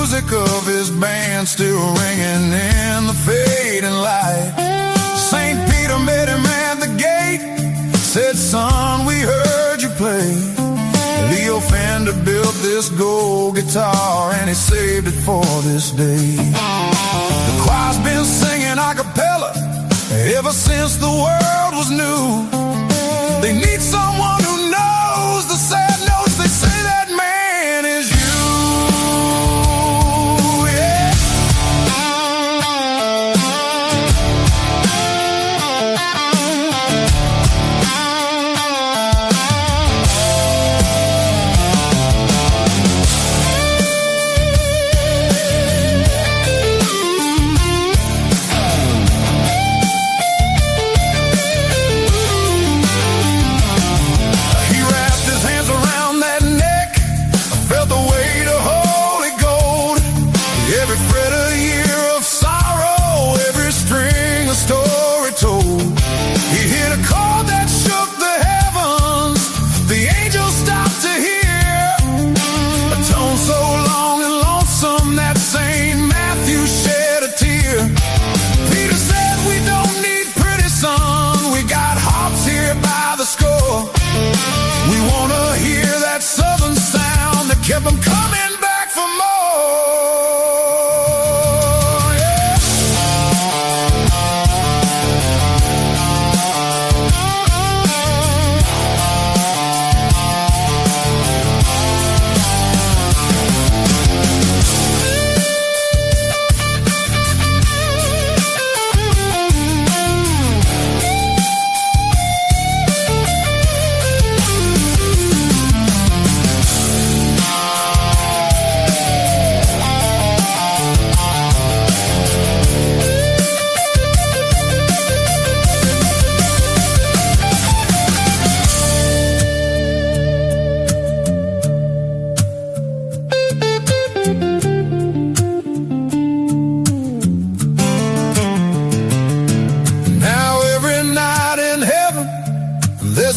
music of his band still ringing in the fading light. St. Peter met him at the gate, said, son, we heard you play. Leo Fender built this gold guitar and he saved it for this day. The choir's been singing a cappella ever since the world was new. They need someone who knows the sad notes. They say that man is you. Kept them coming back for more.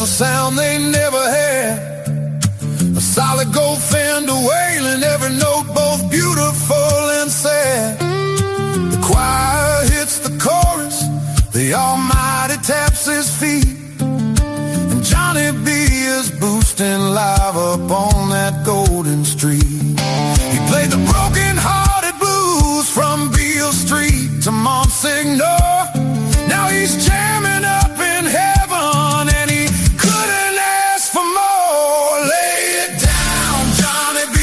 Sound they never had, a solid gold Fender wailing, every note both beautiful and sad. The choir hits the chorus, the Almighty taps his feet, and Johnny B is boosting live up on that golden street. He played the broken-hearted blues from Beale Street to Monsignor. Now he's jamming up in heaven, and he couldn't ask for more. Lay it down, Johnny B.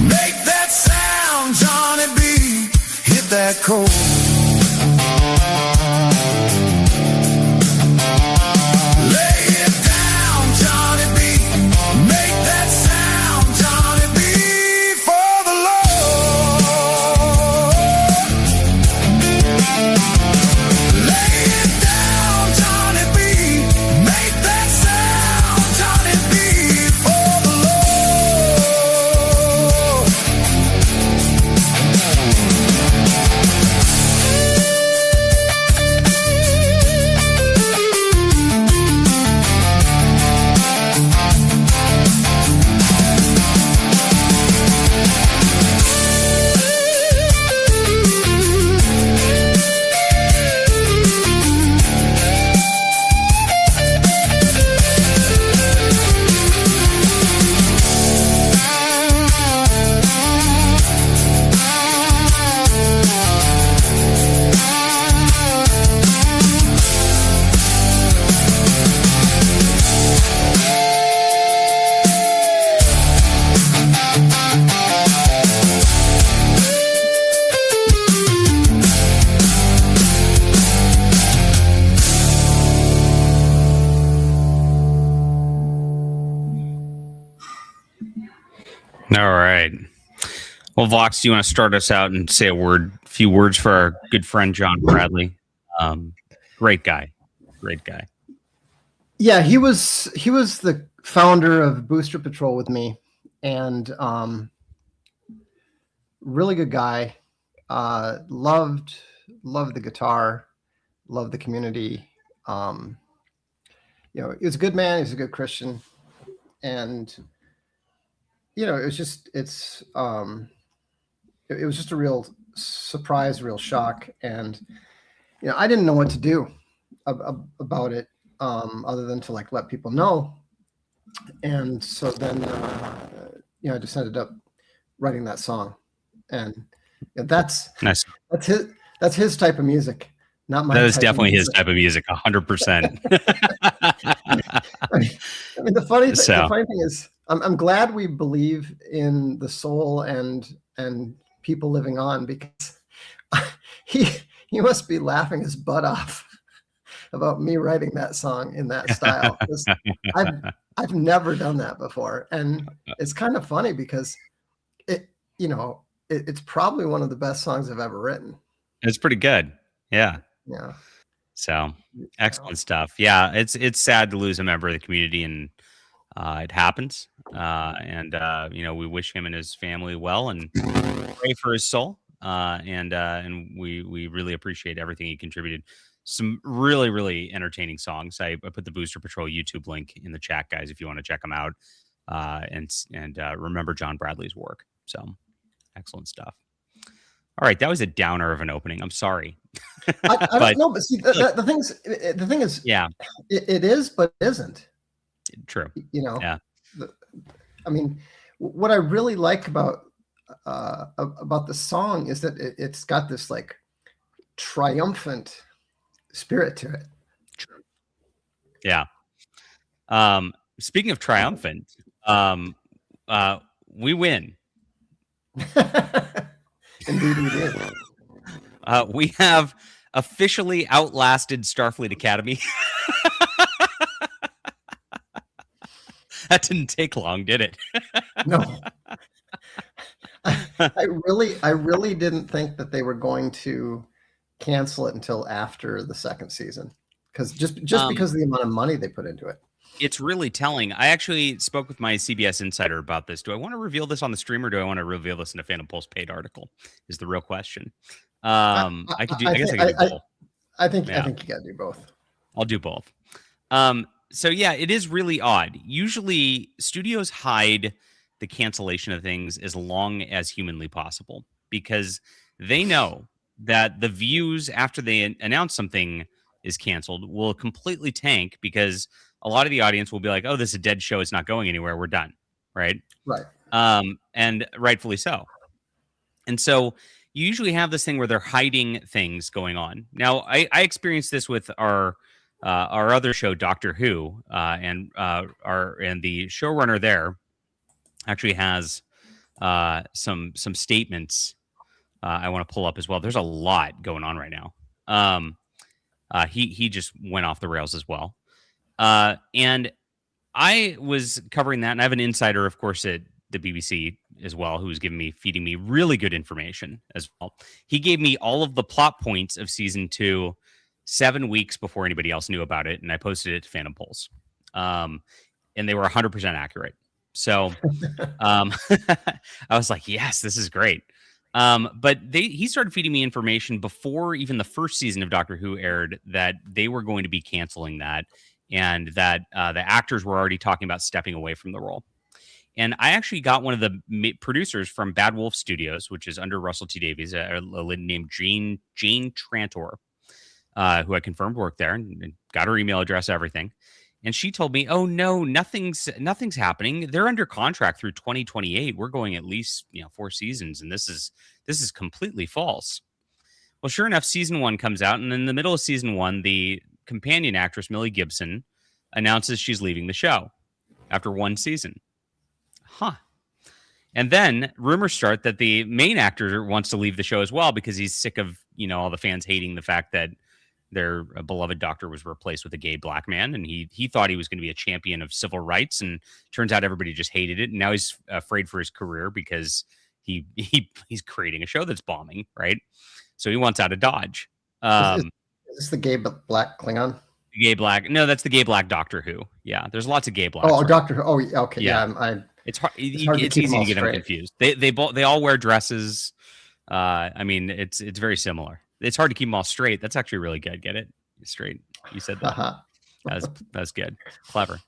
Make that sound, Johnny B. Hit that chord. Lay it down, Johnny B. Make that sound, Johnny B. For the Lord. Lay it down, Johnny B. Make that sound, Johnny B. For the Lord. All right. Well, Vox, do you want to start us out and say a few words for our good friend John Bradley? Great guy. Yeah, he was the founder of Booster Patrol with me, and really good guy. Loved the guitar, loved the community. He was a good man. He was a good Christian, and it's it was just a real surprise, real shock, and I didn't know what to do about it, other than to like let people know. And so then, I just ended up writing that song, and that's Nice. that's his type of music, not mine. That is definitely his type of music, 100%. I mean, the funny thing is, I'm glad we believe in the soul and people living on, because he must be laughing his butt off about me writing that song in that style. I've never done that before, and it's kind of funny because it's probably one of the best songs I've ever written. It's pretty good. Yeah. Yeah. So excellent stuff. Yeah, it's sad to lose a member of the community, and it happens. We wish him and his family well, and pray for his soul. And we really appreciate everything he contributed. Some really, really entertaining songs. I put the Booster Patrol YouTube link in the chat, guys, if you want to check them out. And remember John Bradley's work. So excellent stuff. All right, that was a downer of an opening. I'm sorry. I don't know, but see, the thing is, yeah, it is, but it isn't. True. Yeah. I mean, what I really like about the song is that it's got this like triumphant spirit to it. True. Yeah. Speaking of triumphant, we win. Indeed, we did. We have officially outlasted Starfleet Academy. That didn't take long, did it? No. I really didn't think that they were going to cancel it until after the second season, because just because of the amount of money they put into it. It's really telling. I actually spoke with my CBS insider about this. Do I want to reveal this on the stream, or do I want to reveal this in a Phantom Pulse paid article? Is the real question. I could do. I guess I could do both. I think you got to do both. I'll do both. So yeah, it is really odd. Usually, studios hide the cancellation of things as long as humanly possible, because they know that the views after they announce something is canceled will completely tank, because a lot of the audience will be like, "Oh, this is a dead show. It's not going anywhere. We're done." Right. And rightfully so. And so you usually have this thing where they're hiding things going on. Now, I experienced this with our other show, Doctor Who, and the showrunner there actually has some statements I want to pull up as well. There's a lot going on right now. He just went off the rails as well. And I was covering that, and I have an insider, of course, at the BBC as well, who's feeding me really good information as well. He gave me all of the plot points of season 2 7 weeks before anybody else knew about it, and I posted it to Phantom Pulse. And they were 100% accurate. So I was like, yes, this is great. But he started feeding me information before even the first season of Doctor Who aired that they were going to be canceling that, and that the actors were already talking about stepping away from the role. And I actually got one of the producers from Bad Wolf Studios, which is under Russell T Davies, a lady named Jane Trantor, who I confirmed worked there, and got her email address, everything. And she told me, "Oh no, nothing's happening. They're under contract through 2028. We're going at least 4 seasons, and this is completely false." Well, sure enough, season 1 comes out, and in the middle of season 1, the companion actress Millie Gibson announces she's leaving the show after 1 season. And then rumors start that the main actor wants to leave the show as well, because he's sick of all the fans hating the fact that their beloved doctor was replaced with a gay black man, and he thought he was going to be a champion of civil rights, and turns out everybody just hated it, and now he's afraid for his career because he's creating a show that's bombing, right? So he wants out of Dodge. Is this the gay black Klingon? Gay black? No, that's the gay black Doctor Who. Yeah, there's lots of gay blacks. Oh, right? Doctor Who. Oh, okay. Yeah, it's hard. It's easy to get them confused. They all wear dresses. I mean, it's very similar. It's hard to keep them all straight. That's actually really good. Get it? Straight. You said that. That's good. Clever.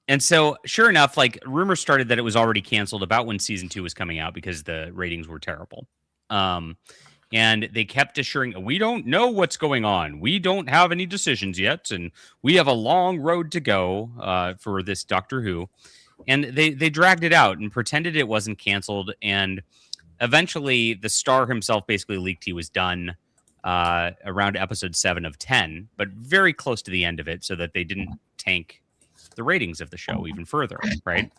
And so, sure enough, like rumors started that it was already canceled about when season 2 was coming out because the ratings were terrible. And they kept assuring, we don't know what's going on. We don't have any decisions yet, and we have a long road to go for this Doctor Who. And they dragged it out and pretended it wasn't canceled. And eventually, the star himself basically leaked he was done around episode 7 of 10, but very close to the end of it, so that they didn't tank the ratings of the show even further, right?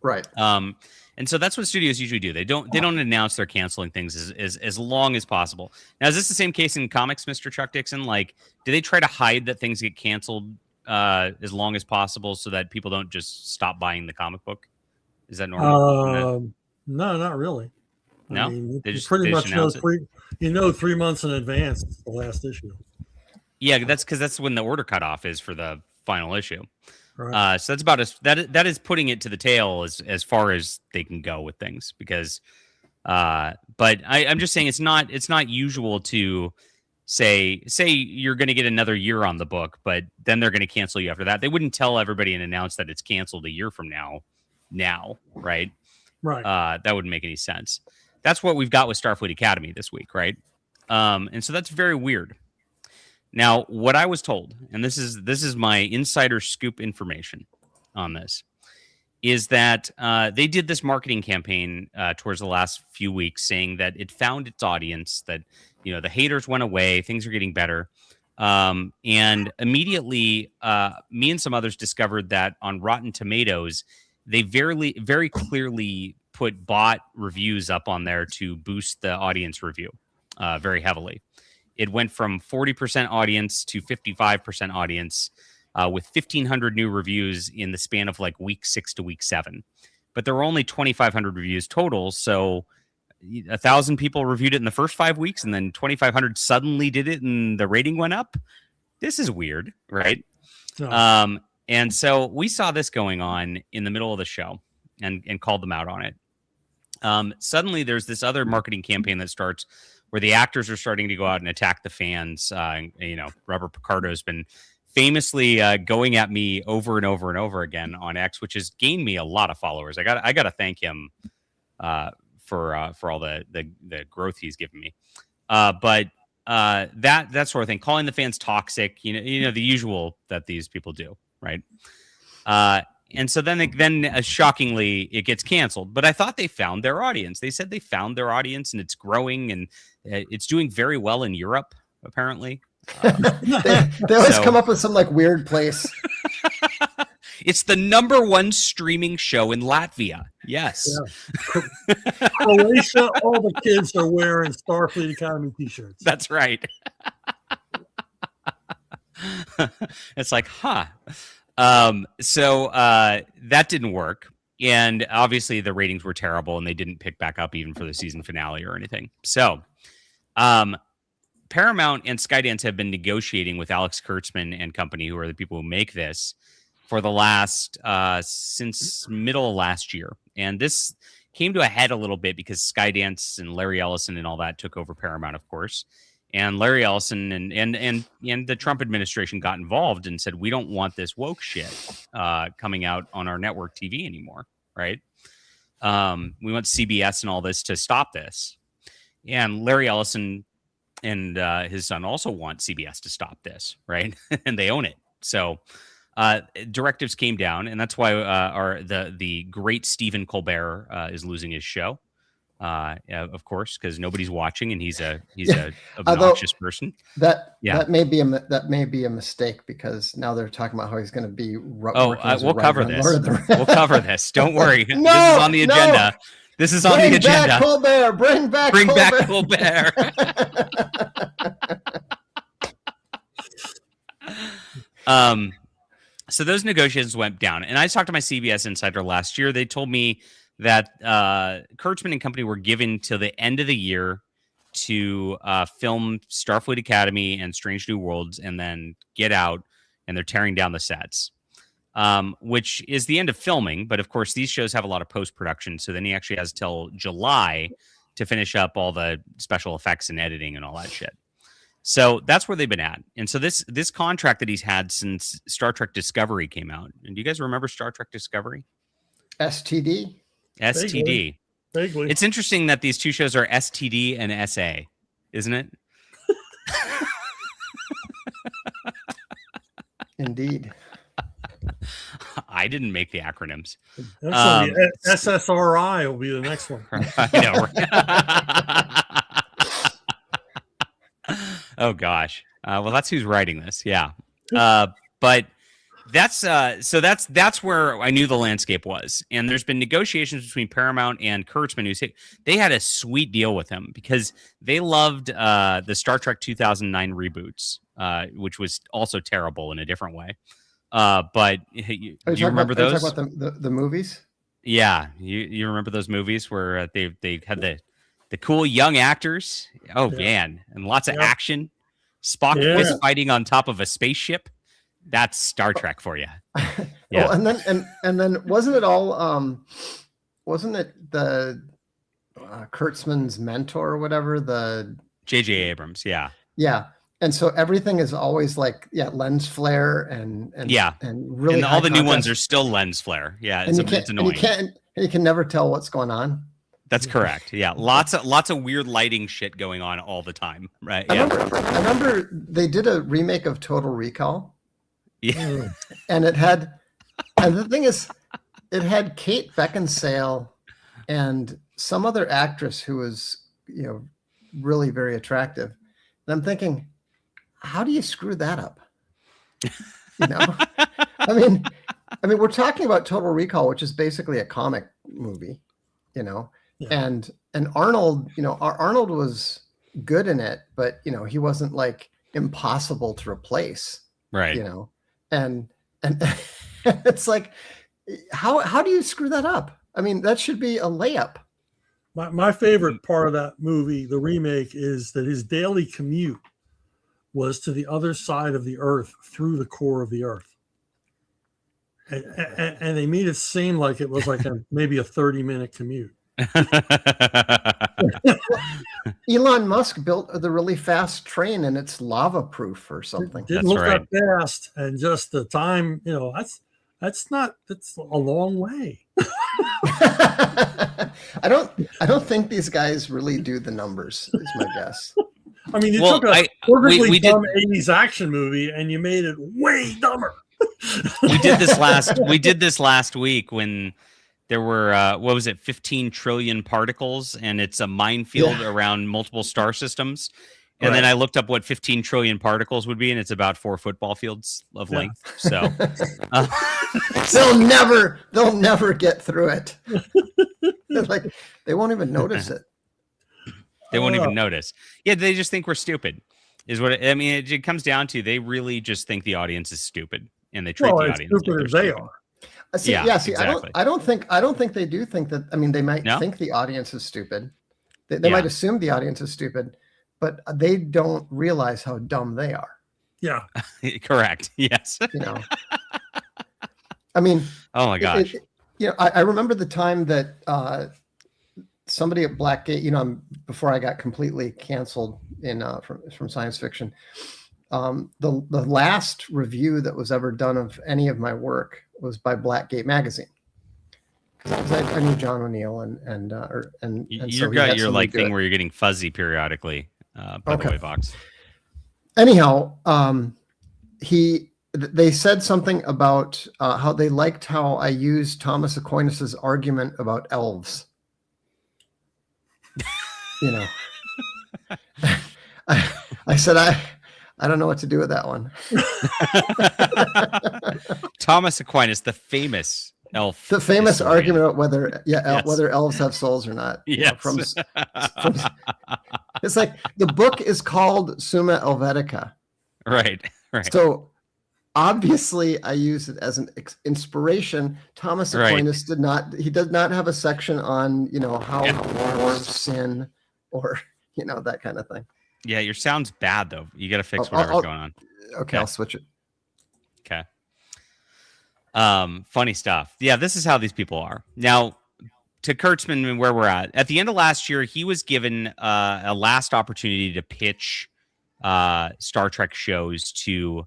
Right. And so that's what studios usually do. They don't announce they're canceling things as long as possible. Now, is this the same case in comics, Mr. Chuck Dixon? Like, do they try to hide that things get canceled as long as possible so that people don't just stop buying the comic book? Is that normal? No, not really. No, I mean, they just pretty much know it. 3 months in advance it's the last issue. Yeah, that's because that's when the order cutoff is for the final issue. Right. So that's about that is putting it to the tail as far as they can go with things, because but I'm just saying it's not usual to say you're going to get another year on the book, but then they're going to cancel you after that. They wouldn't tell everybody and announce that it's canceled a year from now, right? Right. That wouldn't make any sense. That's what we've got with Starfleet Academy this week, right? And so that's very weird. Now, what I was told, and this is my insider scoop information on this, is that they did this marketing campaign towards the last few weeks, saying that it found its audience, that the haters went away, things are getting better, and immediately, me and some others discovered that on Rotten Tomatoes, they very clearly put bot reviews up on there to boost the audience review very heavily. It went from 40% audience to 55% audience with 1,500 new reviews in the span of like week 6 to week 7. But there were only 2,500 reviews total. So 1,000 people reviewed it in the first 5 weeks, and then 2,500 suddenly did it and the rating went up. This is weird, right? No. And so we saw this going on in the middle of the show and called them out on it. Suddenly there's this other marketing campaign that starts where the actors are starting to go out and attack the fans. Robert Picardo has been famously going at me over and over and over again on X, which has gained me a lot of followers. I got to thank him for all the growth he's given me. But that sort of thing, calling the fans toxic, the usual that these people do, right? And so then shockingly, it gets canceled. But I thought they found their audience. They said they found their audience, and it's growing, and it's doing very well in Europe, apparently. They always come up with some like weird place. It's the #1 streaming show in Latvia. Yes. Yeah. Croatia, all the kids are wearing Starfleet Academy t-shirts. That's right. It's like, huh. So that didn't work. And obviously the ratings were terrible, and they didn't pick back up even for the season finale or anything. So Paramount and Skydance have been negotiating with Alex Kurtzman and company, who are the people who make this, for the last since middle of last year. And this came to a head a little bit because Skydance and Larry Ellison and all that took over Paramount, of course. And Larry Ellison and the Trump administration got involved and said, we don't want this woke shit coming out on our network TV anymore, right? We want CBS and all this to stop this. And Larry Ellison and his son also want CBS to stop this, right? And they own it. So directives came down, and that's why the great Stephen Colbert is losing his show. Of course, because nobody's watching, and he's a obnoxious person. That may be a mistake, because now they're talking about how he's going to be. We'll cover this. We'll cover this. Don't worry. This is on the agenda. This is on the agenda. Bring back Colbert. So those negotiations went down, and I talked to my CBS insider last year. They told me that Kurtzman and company were given till the end of the year to film Starfleet Academy and Strange New Worlds, and then get out, and they're tearing down the sets, which is the end of filming. But of course, these shows have a lot of post-production, so then he actually has till July to finish up all the special effects and editing and all that shit. So that's where they've been at. And so this contract that he's had since Star Trek Discovery came out. And do you guys remember Star Trek Discovery? STD? STD. Vaguely. It's interesting that these two shows are STD and SA, isn't it? Indeed. I didn't make the acronyms. SSRI will be the next one. I know. Oh gosh. Well, that's who's writing this. Yeah. But that's where I knew the landscape was. And there's been negotiations between Paramount and Kurtzman, they had a sweet deal with him because they loved the Star Trek 2009 reboots, which was also terrible in a different way. But you remember those? Are you talking about the movies? Yeah, you remember those movies where they had the cool young actors? Oh man, and lots of action. Spock fist fighting on top of a spaceship. That's Star Trek for you. Yeah, well, and then wasn't it all? Wasn't it the Kurtzman's mentor or whatever? The J.J. Abrams. Yeah. Yeah. And so everything is always like, lens flare and really, and all the new ones are still lens flare. Yeah, it's annoying. And you can never tell what's going on. That's correct. Yeah, lots of weird lighting shit going on all the time. Right. Yeah. I remember they did a remake of Total Recall. Yeah, and the thing is, it had Kate Beckinsale and some other actress who was really very attractive. And I'm thinking, how do you screw that up? I mean, we're talking about Total Recall, which is basically a comic movie, and Arnold, Arnold was good in it, but he wasn't like impossible to replace, right? And it's like, how do you screw that up? I mean, that should be a layup. My favorite part of that movie, the remake, is that his daily commute was to the other side of the earth through the core of the earth. And they made it seem like it was like maybe a 30-minute commute. Elon Musk built the really fast train and it's lava proof or something. It didn't look that fast, and just the time, that's a long way. I don't think these guys really do the numbers, is my guess. I mean, you took a perfectly dumb 80s action movie and you made it way dumber. We did this last week when there were 15 trillion particles, and it's a minefield around multiple star systems. And then I looked up what 15 trillion particles would be, and it's about 4 football fields of length. So they'll never get through it. Like, they won't even notice it. They won't even notice. Yeah, they just think we're stupid. Is what I mean. It comes down to, they really just think the audience is stupid, and they treat the audience stupid as they are. See, exactly. I don't think they do think that. I mean, they might think the audience is stupid. They might assume the audience is stupid, but they don't realize how dumb they are. Yeah, correct. Yes. I mean, oh my gosh. I remember the time that somebody at Blackgate, before I got completely canceled from science fiction, the last review that was ever done of any of my work was by Blackgate magazine. Because I knew John O'Neill and you got your like thing where you're getting fuzzy periodically. By the way, Vox. Anyhow, they said something about how they liked how I used Thomas Aquinas's argument about elves. I said I don't know what to do with that one. Thomas Aquinas, the famous elf. The famous historian. Argument about whether elves have souls or not. Yes. It's like the book is called Summa Helvetica. Right. So obviously I use it as an inspiration. Thomas Aquinas did not have a section on, how dwarves sin or, that kind of thing. Yeah, your sound's bad though. You got to fix whatever's going on. Okay, I'll switch it. Okay. Funny stuff. Yeah, this is how these people are. Now, to Kurtzman and where we're at the end of last year, he was given a last opportunity to pitch Star Trek shows to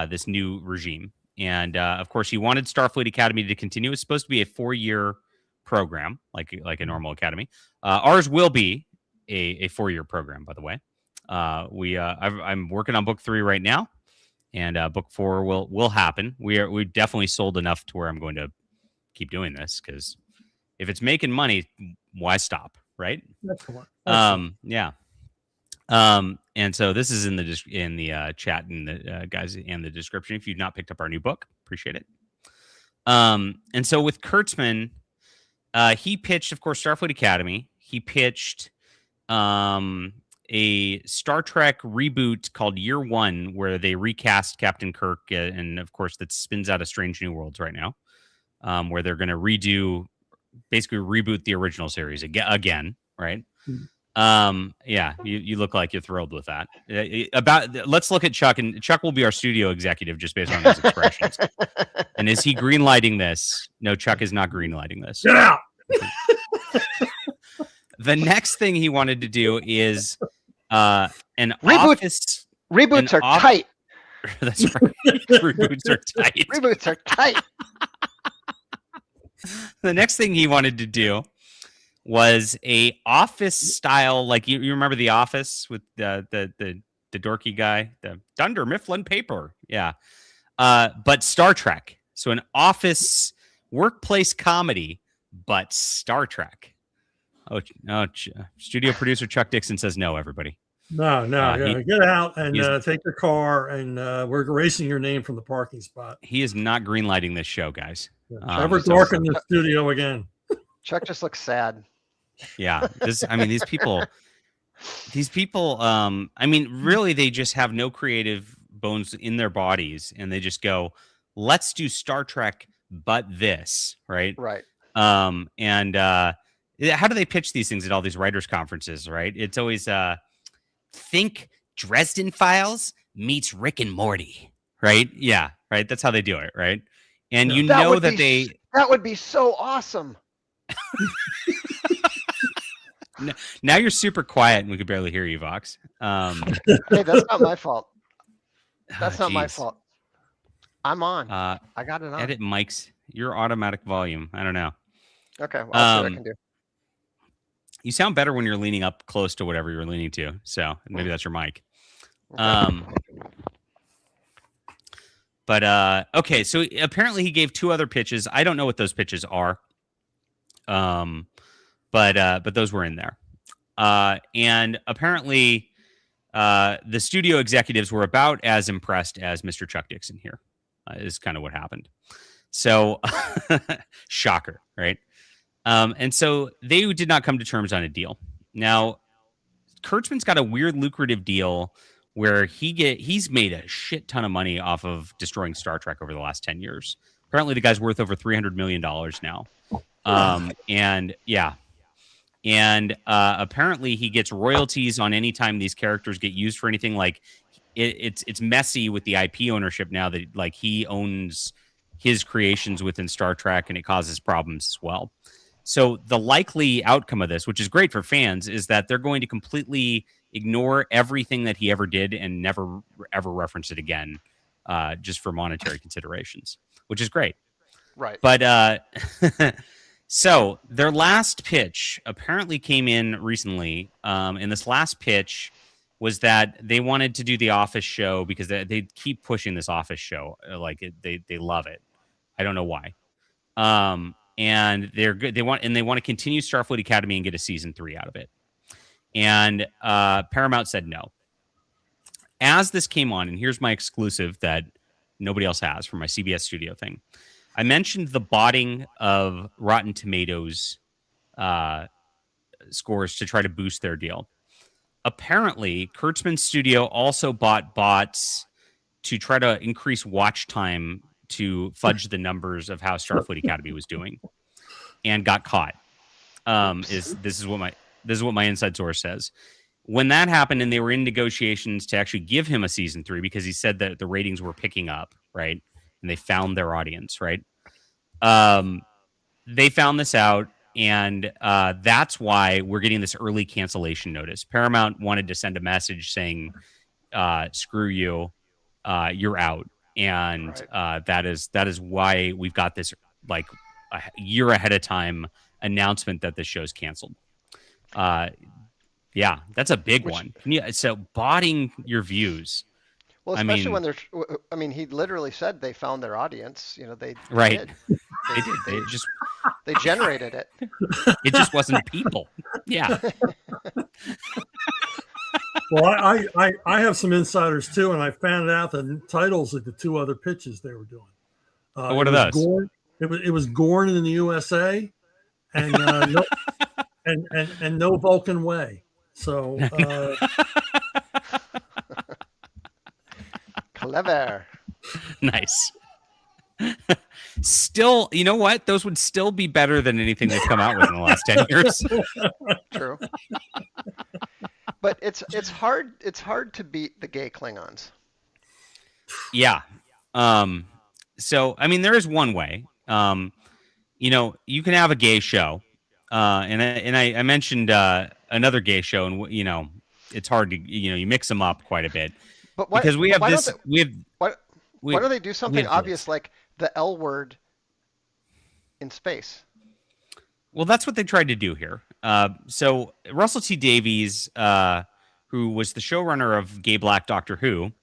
this new regime. And of course, he wanted Starfleet Academy to continue. It's supposed to be a 4-year program, like a normal academy. Ours will be a 4-year program, by the way. I'm working on book 3 right now, and book 4 will happen. We definitely sold enough to where I'm going to keep doing this, because if it's making money, why stop, right? Excellent. Yeah. And so this is in the chat and the guys and the description. If you've not picked up our new book, appreciate it. And so with Kurtzman, he pitched, of course, Starfleet Academy. He pitched a Star Trek reboot called Year One, where they recast Captain Kirk, and of course that spins out of Strange New Worlds right now, where they're going to basically reboot the original series again, right? Yeah, you look like you're thrilled with that. Let's look at Chuck, and Chuck will be our studio executive just based on his expressions. And is he greenlighting this? No, Chuck is not greenlighting this. Get out. The next thing he wanted to do is an Reboot. office. Reboots are tight. That's right. Reboots are tight. Reboots are tight. The next thing he wanted to do was a office style, like you remember The Office with the dorky guy, the Dunder Mifflin paper, yeah. But Star Trek, so an office workplace comedy, but Star Trek. Oh, studio producer Chuck Dixon says no. Everybody, no, get out and take your car, and we're erasing your name from the parking spot. He is not greenlighting this show, guys. Never darken the studio again. Chuck just looks sad. Yeah, these people, really, they just have no creative bones in their bodies, and they just go, let's do Star Trek, but this, right? Right. And how do they pitch these things at all these writers' conferences, right? It's always, think Dresden Files meets Rick and Morty, right? Yeah, right. That's how they do it, right? And that would be so awesome. Now you're super quiet and we could barely hear you, Vox. Hey, that's not my fault. That's not my fault. I'm on. I got it on. Edit mics. Your automatic volume. I don't know. Okay, well, I'll see what I can do. You sound better when you're leaning up close to whatever you're leaning to. So maybe that's your mic. Okay. But okay, so apparently he gave 2 other pitches. I don't know what those pitches are. But those were in there. And apparently the studio executives were about as impressed as Mr. Chuck Dixon here, is kind of what happened. So shocker, right? And so they did not come to terms on a deal. Now, Kurtzman's got a weird lucrative deal where he's made a shit ton of money off of destroying Star Trek over the last 10 years. Apparently the guy's worth over $300 million now. And yeah. And apparently he gets royalties on any time these characters get used for anything. Like it's messy with the IP ownership now that like he owns his creations within Star Trek, and it causes problems as well. So the likely outcome of this, which is great for fans, is that they're going to completely ignore everything that he ever did and never ever reference it again, just for monetary considerations, which is great. Right. But so their last pitch apparently came in recently. And this last pitch was that they wanted to do the Office show because they keep pushing this Office show. They love it. I don't know why. And they're good. They want to continue Starfleet Academy and get a season 3 out of it. And Paramount said no. As this came on, and here's my exclusive that nobody else has from my CBS studio thing. I mentioned the botting of Rotten Tomatoes scores to try to boost their deal. Apparently, Kurtzman's studio also bought bots to try to increase watch time to fudge the numbers of how Starfleet Academy was doing, and got caught. This is what my inside source says. When that happened, and they were in negotiations to actually give him a season 3 because he said that the ratings were picking up, right? And they found their audience, right? They found this out, and that's why we're getting this early cancellation notice. Paramount wanted to send a message saying, screw you, you're out. And that is why we've got this like a year ahead of time announcement that the show's canceled. Yeah, that's a big one. So botting your views. Well, especially when they're, I mean, he literally said they found their audience. You know, they right. did. They did. They generated it. It just wasn't people. Yeah. Well, I have some insiders too, and I found out the titles of the 2 other pitches they were doing. What are those? Gorn, it was Gorn in the USA, and and No Vulcan Way. So clever. Nice. Still, you know what? Those would still be better than anything they've come out with in the last 10 years. True. But it's hard to beat the gay Klingons. Yeah. So I mean, there is one way. You know, you can have a gay show. And I mentioned another gay show, and you know, it's hard to, you know, you mix them up quite a bit. But why, because we have this, why don't they do something obvious like the L word in space? Well, that's what they tried to do here. So Russell T Davies, who was the showrunner of Gay Black Doctor Who,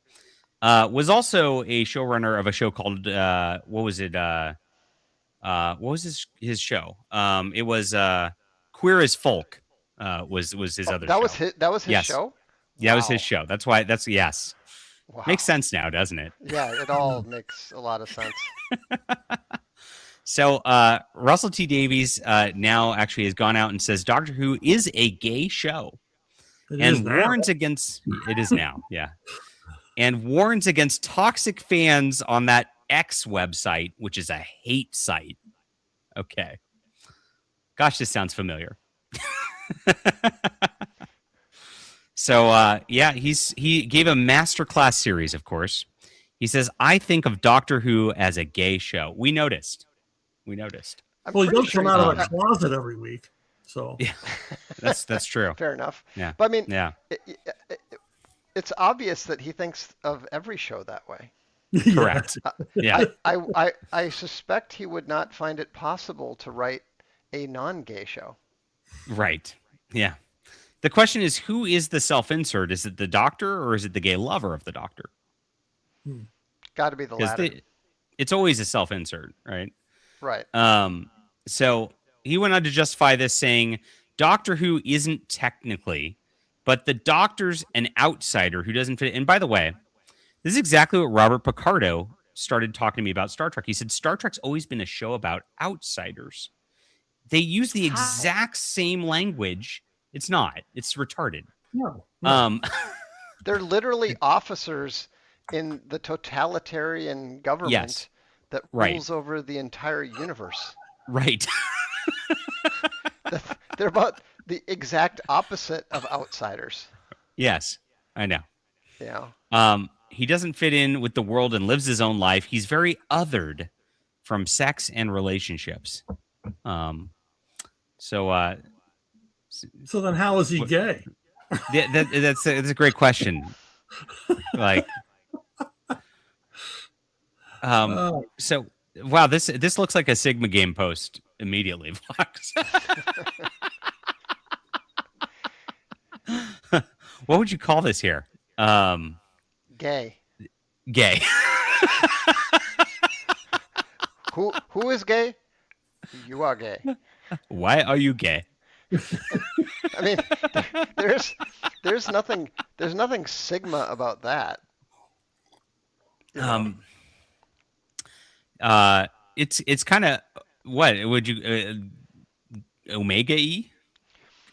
was also a showrunner of a show called what was it? What was his show? It was Queer as Folk. Was his other show. That was his yes. show? Yeah, that was his show. That's why yes. Wow. Makes sense now, doesn't it? Yeah, it all makes a lot of sense. So Russell T Davies now actually has gone out and says Doctor Who is a gay show. And warns against it is now, yeah. And warns against toxic fans on that X website, which is a hate site. Okay. Gosh, this sounds familiar. So yeah, he gave a masterclass series, of course. He says, I think of Doctor Who as a gay show. We noticed. Well, he does come out of a closet every week. So yeah, that's true. Fair enough. Yeah. But I mean, yeah. It's obvious that he thinks of every show that way. Correct. Yeah. I suspect he would not find it possible to write a non-gay show. Right. Yeah. The question is, who is the self-insert? Is it the Doctor or is it the gay lover of the Doctor? Got to be the latter. It's always a self-insert, right? Right. So he went on to justify this, saying Doctor Who isn't technically, but the Doctor's an outsider who doesn't fit. And by the way, this is exactly what Robert Picardo started talking to me about Star Trek. He said Star Trek's always been a show about outsiders. They use the exact same language. It's not. It's retarded. No. They're literally officers in the totalitarian government that rules over the entire universe. Right. They're about the exact opposite of outsiders. Yes, I know. Yeah. He doesn't fit in with the world and lives his own life. He's very othered from sex and relationships. So then how is he gay? That's a great question. Like, so wow, this looks like a Sigma game post immediately. What would you call this here? Gay. Gay. Who is gay? You are gay. Why are you gay? I mean, there's nothing Sigma about that. It's kind of what would you Omega E?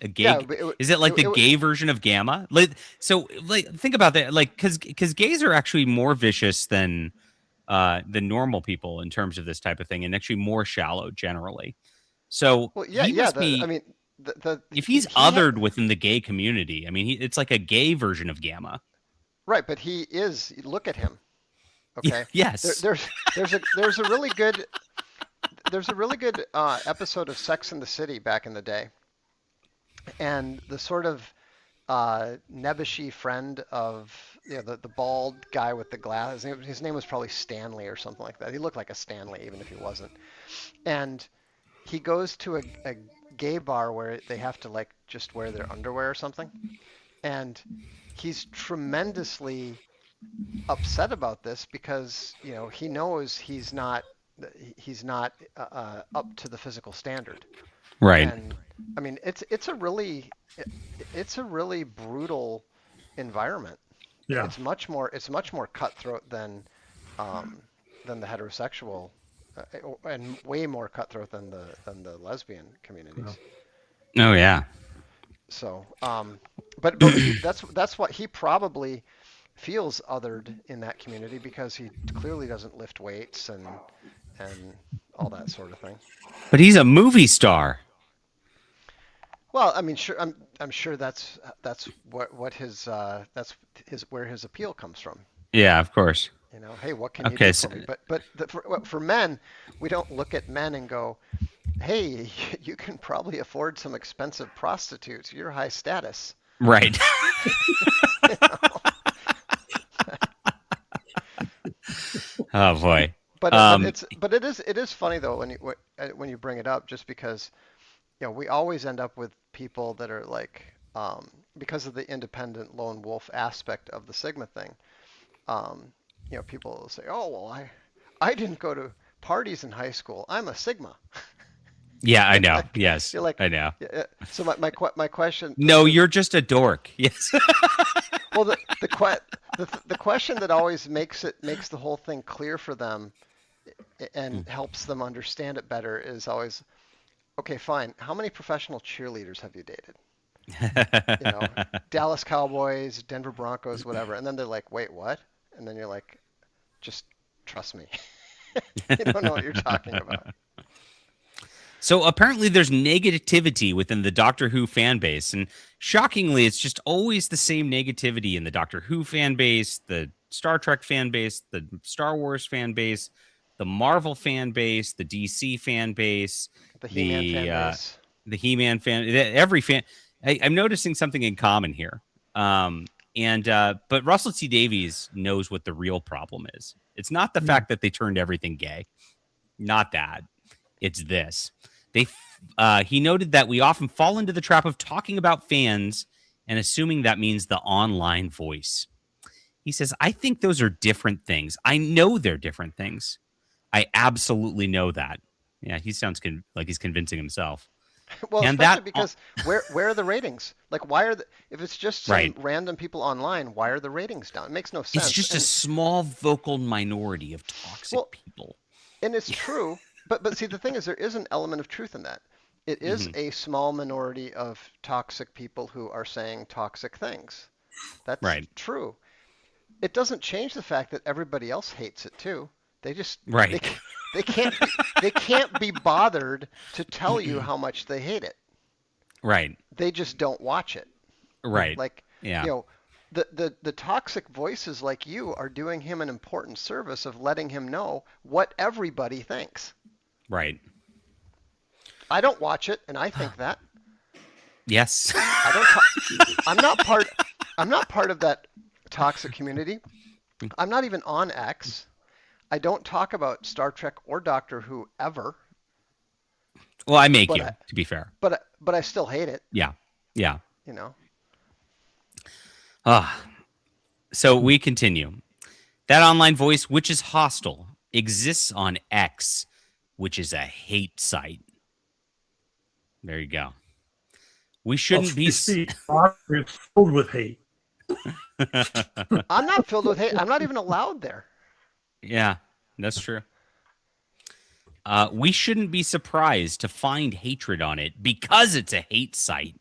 A gay? Yeah, is it like the gay version of Gamma? So think about that. Like, because gays are actually more vicious than normal people in terms of this type of thing, and actually more shallow generally. So I mean, if he's othered within the gay community, I mean, it's like a gay version of Gamma. Right, but he is. Look at him. Okay. Yes. There's a really good episode of Sex and the City back in the day, and the sort of nebbishy friend of the bald guy with the glass. His name was probably Stanley or something like that. He looked like a Stanley even if he wasn't. And he goes to a gay bar where they have to like just wear their underwear or something. And he's tremendously upset about this because he knows he's not up to the physical standard. Right. And I mean, it's a really brutal environment. Yeah. It's much more cutthroat than the heterosexual, and way more cutthroat than the lesbian communities. Oh yeah. So, but that's what he probably feels othered in that community because he clearly doesn't lift weights and all that sort of thing. But he's a movie star. Well, I mean, sure, I'm sure that's what his where his appeal comes from. Yeah, of course. Hey, what can you do for me? But for men, we don't look at men and go, hey, you can probably afford some expensive prostitutes. You're high status. Right. Oh boy. But it is funny though when you bring it up, just because we always end up with people that are like, because of the independent lone wolf aspect of the Sigma thing, people will say, oh well, I didn't go to parties in high school, I'm a Sigma. Yeah, I know. Yes, you're like, I know. So my question. No, you're just a dork. Yes. Well, the question that always makes the whole thing clear for them and helps them understand it better is always, okay, fine. How many professional cheerleaders have you dated? Dallas Cowboys, Denver Broncos, whatever. And then they're like, wait, what? And then you're like, just trust me. You don't know what you're talking about. So apparently there's negativity within the Doctor Who fan base. And shockingly, it's just always the same negativity in the Doctor Who fan base, the Star Trek fan base, the Star Wars fan base, the Marvel fan base, the DC fan base, the He-Man fan base. The He-Man fan, every fan. I'm noticing something in common here. But Russell T Davies knows what the real problem is. It's not the fact that they turned everything gay. Not that. It's this. He noted that we often fall into the trap of talking about fans and assuming that means the online voice. He says, I think those are different things. I know they're different things. I absolutely know that. Yeah, he sounds like he's convincing himself. Well, and especially because where are the ratings? Like, if it's just some random people online, why are the ratings down? It makes no sense. It's just a small vocal minority of toxic people. And it's true. But see, the thing is, there is an element of truth in that. It is a small minority of toxic people who are saying toxic things. That's true. It doesn't change the fact that everybody else hates it too. They just they can't be bothered to tell you how much they hate it. Right. They just don't watch it. Right. Like the toxic voices like you are doing him an important service of letting him know what everybody thinks. Right. I don't watch it, and I think that. Yes. I'm not part of that toxic community. I'm not even on X. I don't talk about Star Trek or Doctor Who ever. Well, I make you, to be fair. But I still hate it. Yeah. So we continue. That online voice, which is hostile, exists on X, which is a hate site. There you go. We shouldn't be. It's filled with hate. I'm not filled with hate. I'm not even allowed there. Yeah, that's true. We shouldn't be surprised to find hatred on it because it's a hate site.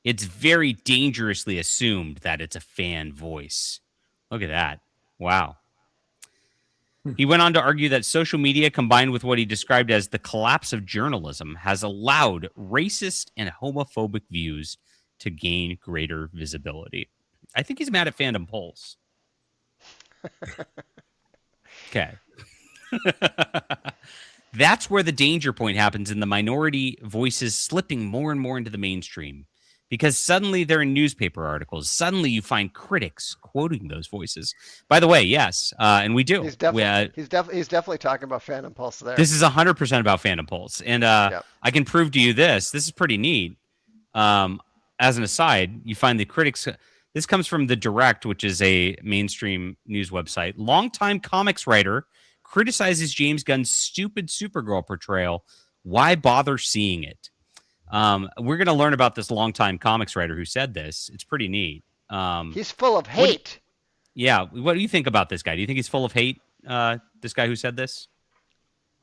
It's very dangerously assumed that it's a fan voice. Look at that. Wow. He went on to argue that social media, combined with what he described as the collapse of journalism, has allowed racist and homophobic views to gain greater visibility. I think he's mad at Fandom Pulse. Okay. That's where the danger point happens in the minority voices slipping more and more into the mainstream. because suddenly they're in newspaper articles. Suddenly you find critics quoting those voices. By the way, yes, and we do. He's definitely talking about Phantom Pulse there. This is 100% about Phantom Pulse, and I can prove to you this. This is pretty neat. As an aside, you find the critics. This comes from The Direct, which is a mainstream news website. Longtime comics writer criticizes James Gunn's stupid Supergirl portrayal. Why bother seeing it? We're going to learn about this longtime comics writer who said this. It's pretty neat. He's full of hate. What do you think about this guy? Do you think he's full of hate? This guy who said this?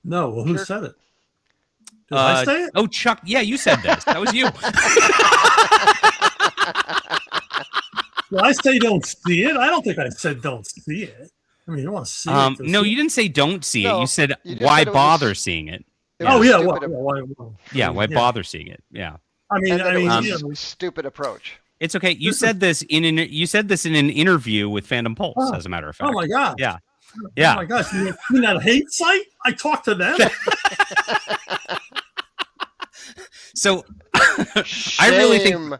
No. Well, who said it? Did I say it? Oh, Chuck. Yeah, you said this. That was you. Well, I say don't see it. I don't think I said don't see it. I mean, you don't want to see it. No, you didn't say don't see it. You said why bother seeing it? Why bother seeing it? Yeah. I mean, stupid approch. It's okay. You said this in an interview with Phantom Pulse, as a matter of fact. Oh my god. Yeah. Oh my gosh. You mean that hate site? I talked to them. So Shame.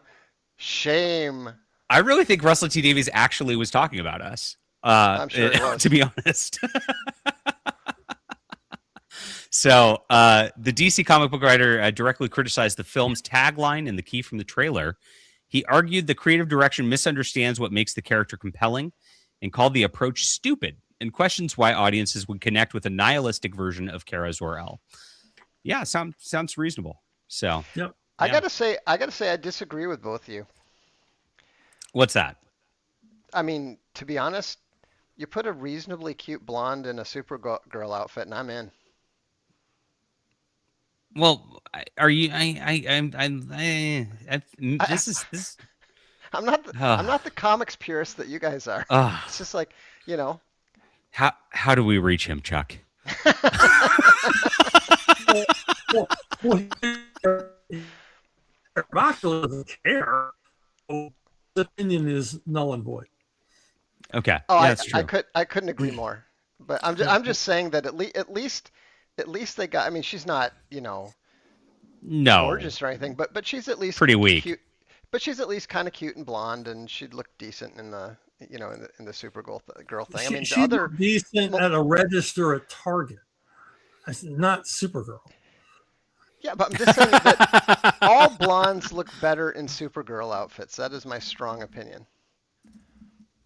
I really think Russell T Davies actually was talking about us. I'm sure it was. To be honest. So the DC comic book writer directly criticized the film's tagline and the key from the trailer. He argued the creative direction misunderstands what makes the character compelling and called the approach stupid and questions why audiences would connect with a nihilistic version of Kara Zor-El. Yeah, sounds reasonable. So, yep. I gotta say, I disagree with both of you. What's that? I mean, to be honest, you put a reasonably cute blonde in a Supergirl outfit, and I'm in. Well, are you? This. I'm not the comics purist that you guys are. It's just like, How do we reach him, Chuck? Rock doesn't care. The opinion is null and void. Okay. Oh, yeah, that's true. I couldn't agree more. But I'm just saying that at least they got. I mean, she's not no gorgeous or anything, but she's at least pretty weak. Cute, but she's at least kind of cute and blonde, and she'd look decent in the in the Supergirl girl thing. I mean, she's decent at a register at Target. Not Supergirl. Yeah, but I'm just saying that all blondes look better in Supergirl outfits. That is my strong opinion.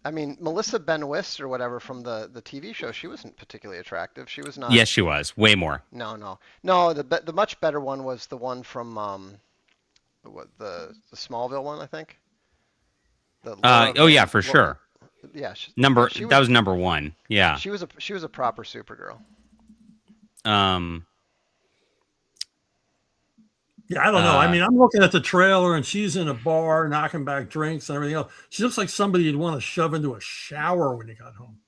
I mean, Melissa Benoist or whatever from the TV show, she wasn't particularly attractive. She was not. Yes, she was. Way more. No. The much better one was the one from the Smallville one, I think. Yeah, for sure. Yeah. That was number one. Yeah. She was a proper Supergirl. Yeah, I don't know. I mean, I'm looking at the trailer, and she's in a bar knocking back drinks and everything else. She looks like somebody you'd want to shove into a shower when you got home.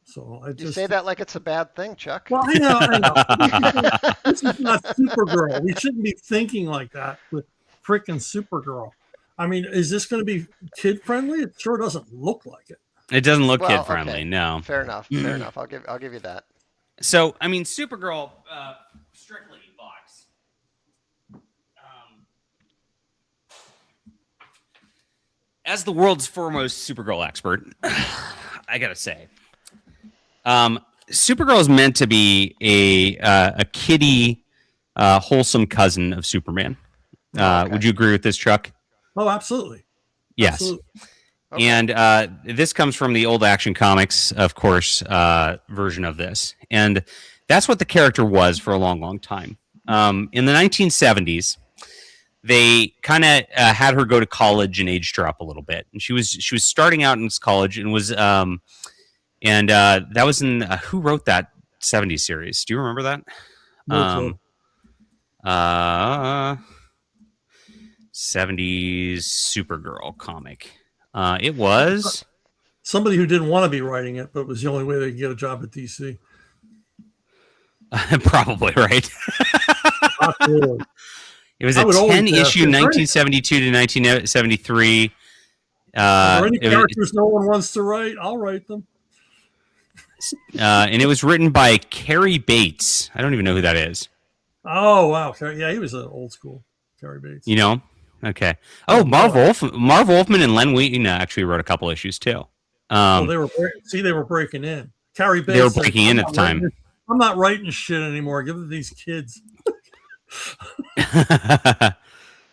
So you say that like it's a bad thing, Chuck. Well, I know. This is not Supergirl. We shouldn't be thinking like that with freaking Supergirl. I mean, is this going to be kid friendly? It sure doesn't look like it. It doesn't look kid friendly. Okay. No. Fair enough. I'll give you that. So, I mean, Supergirl, strictly box. As the world's foremost Supergirl expert, I gotta say, Supergirl is meant to be a kiddie, wholesome cousin of Superman. Okay. Would you agree with this, Chuck? Oh, absolutely. Yes. Absolutely. Okay. And this comes from the old Action Comics, of course, version of this. And that's what the character was for a long, long time. In the 1970s, they kind of had her go to college and aged her up a little bit. And she was starting out in college and was that was in who wrote that 70s series? Do you remember that? No 70s Supergirl comic. It was somebody who didn't want to be writing it, but it was the only way they could get a job at DC. Probably right. Absolutely. It was a 10-issue 1972 to 1973. Any characters no one wants to write, I'll write them. And it was written by Cary Bates. I don't even know who that is. Oh, wow. Yeah, he was an old school Cary Bates. You know? Okay. Oh, Marv Wolfman and Len Wein actually wrote a couple issues too. Well, they were breaking in. Carrie Bates. They were breaking in at the time. I'm not writing shit anymore. Give it to these kids.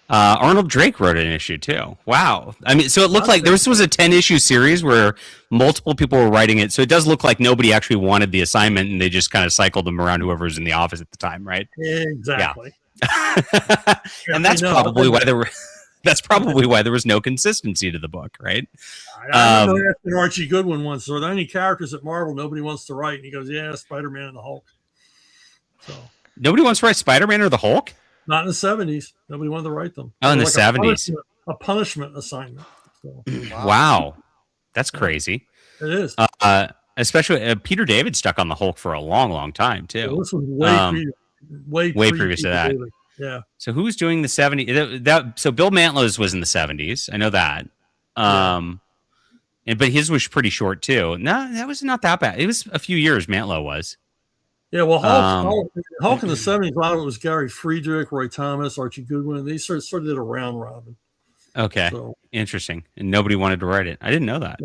Arnold Drake wrote an issue too. Wow. I mean, so it looked like this was a 10-issue series where multiple people were writing it. So it does look like nobody actually wanted the assignment, and they just kind of cycled them around whoever was in the office at the time, right? Exactly. Yeah. And that's probably why there were. That's probably why there was no consistency to the book, right? I remember asking Archie Goodwin once, are there any characters at Marvel nobody wants to write? And he goes, yeah, Spider-Man and the Hulk. So nobody wants to write Spider-Man or the Hulk? Not in the 70s. Nobody wanted to write them. Oh, in the 70s. A punishment assignment. So. Wow. That's crazy. It is. Especially Peter David stuck on the Hulk for a long, long time, too. Well, this was way previous to that. David. Yeah. So who's doing the 70s? So Bill Mantlo's was in the 70s. I know that. But his was pretty short too. No, that was not that bad. It was a few years. Mantlo was. Yeah, well, Hulk in the 70s, a lot of it was Gary Friedrich, Roy Thomas, Archie Goodwin. They sort of did a round robin. Okay, so, interesting. And nobody wanted to write it. I didn't know that.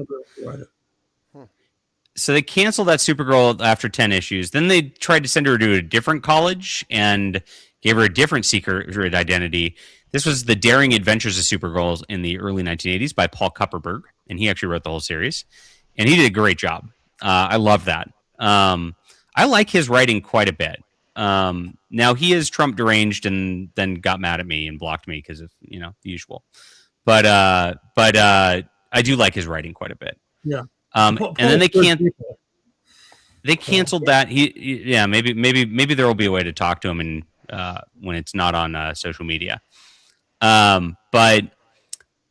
So they canceled that Supergirl after 10 issues. Then they tried to send her to a different college and gave her a different secret identity. This was The Daring Adventures of Supergirl in the early 1980s by Paul Kupperberg, and he actually wrote the whole series. And he did a great job. I love that. I like his writing quite a bit. Now, he is Trump deranged and then got mad at me and blocked me because of, the usual. But I do like his writing quite a bit. Yeah. And then they canceled that. Maybe there will be a way to talk to him and when it's not on social media. But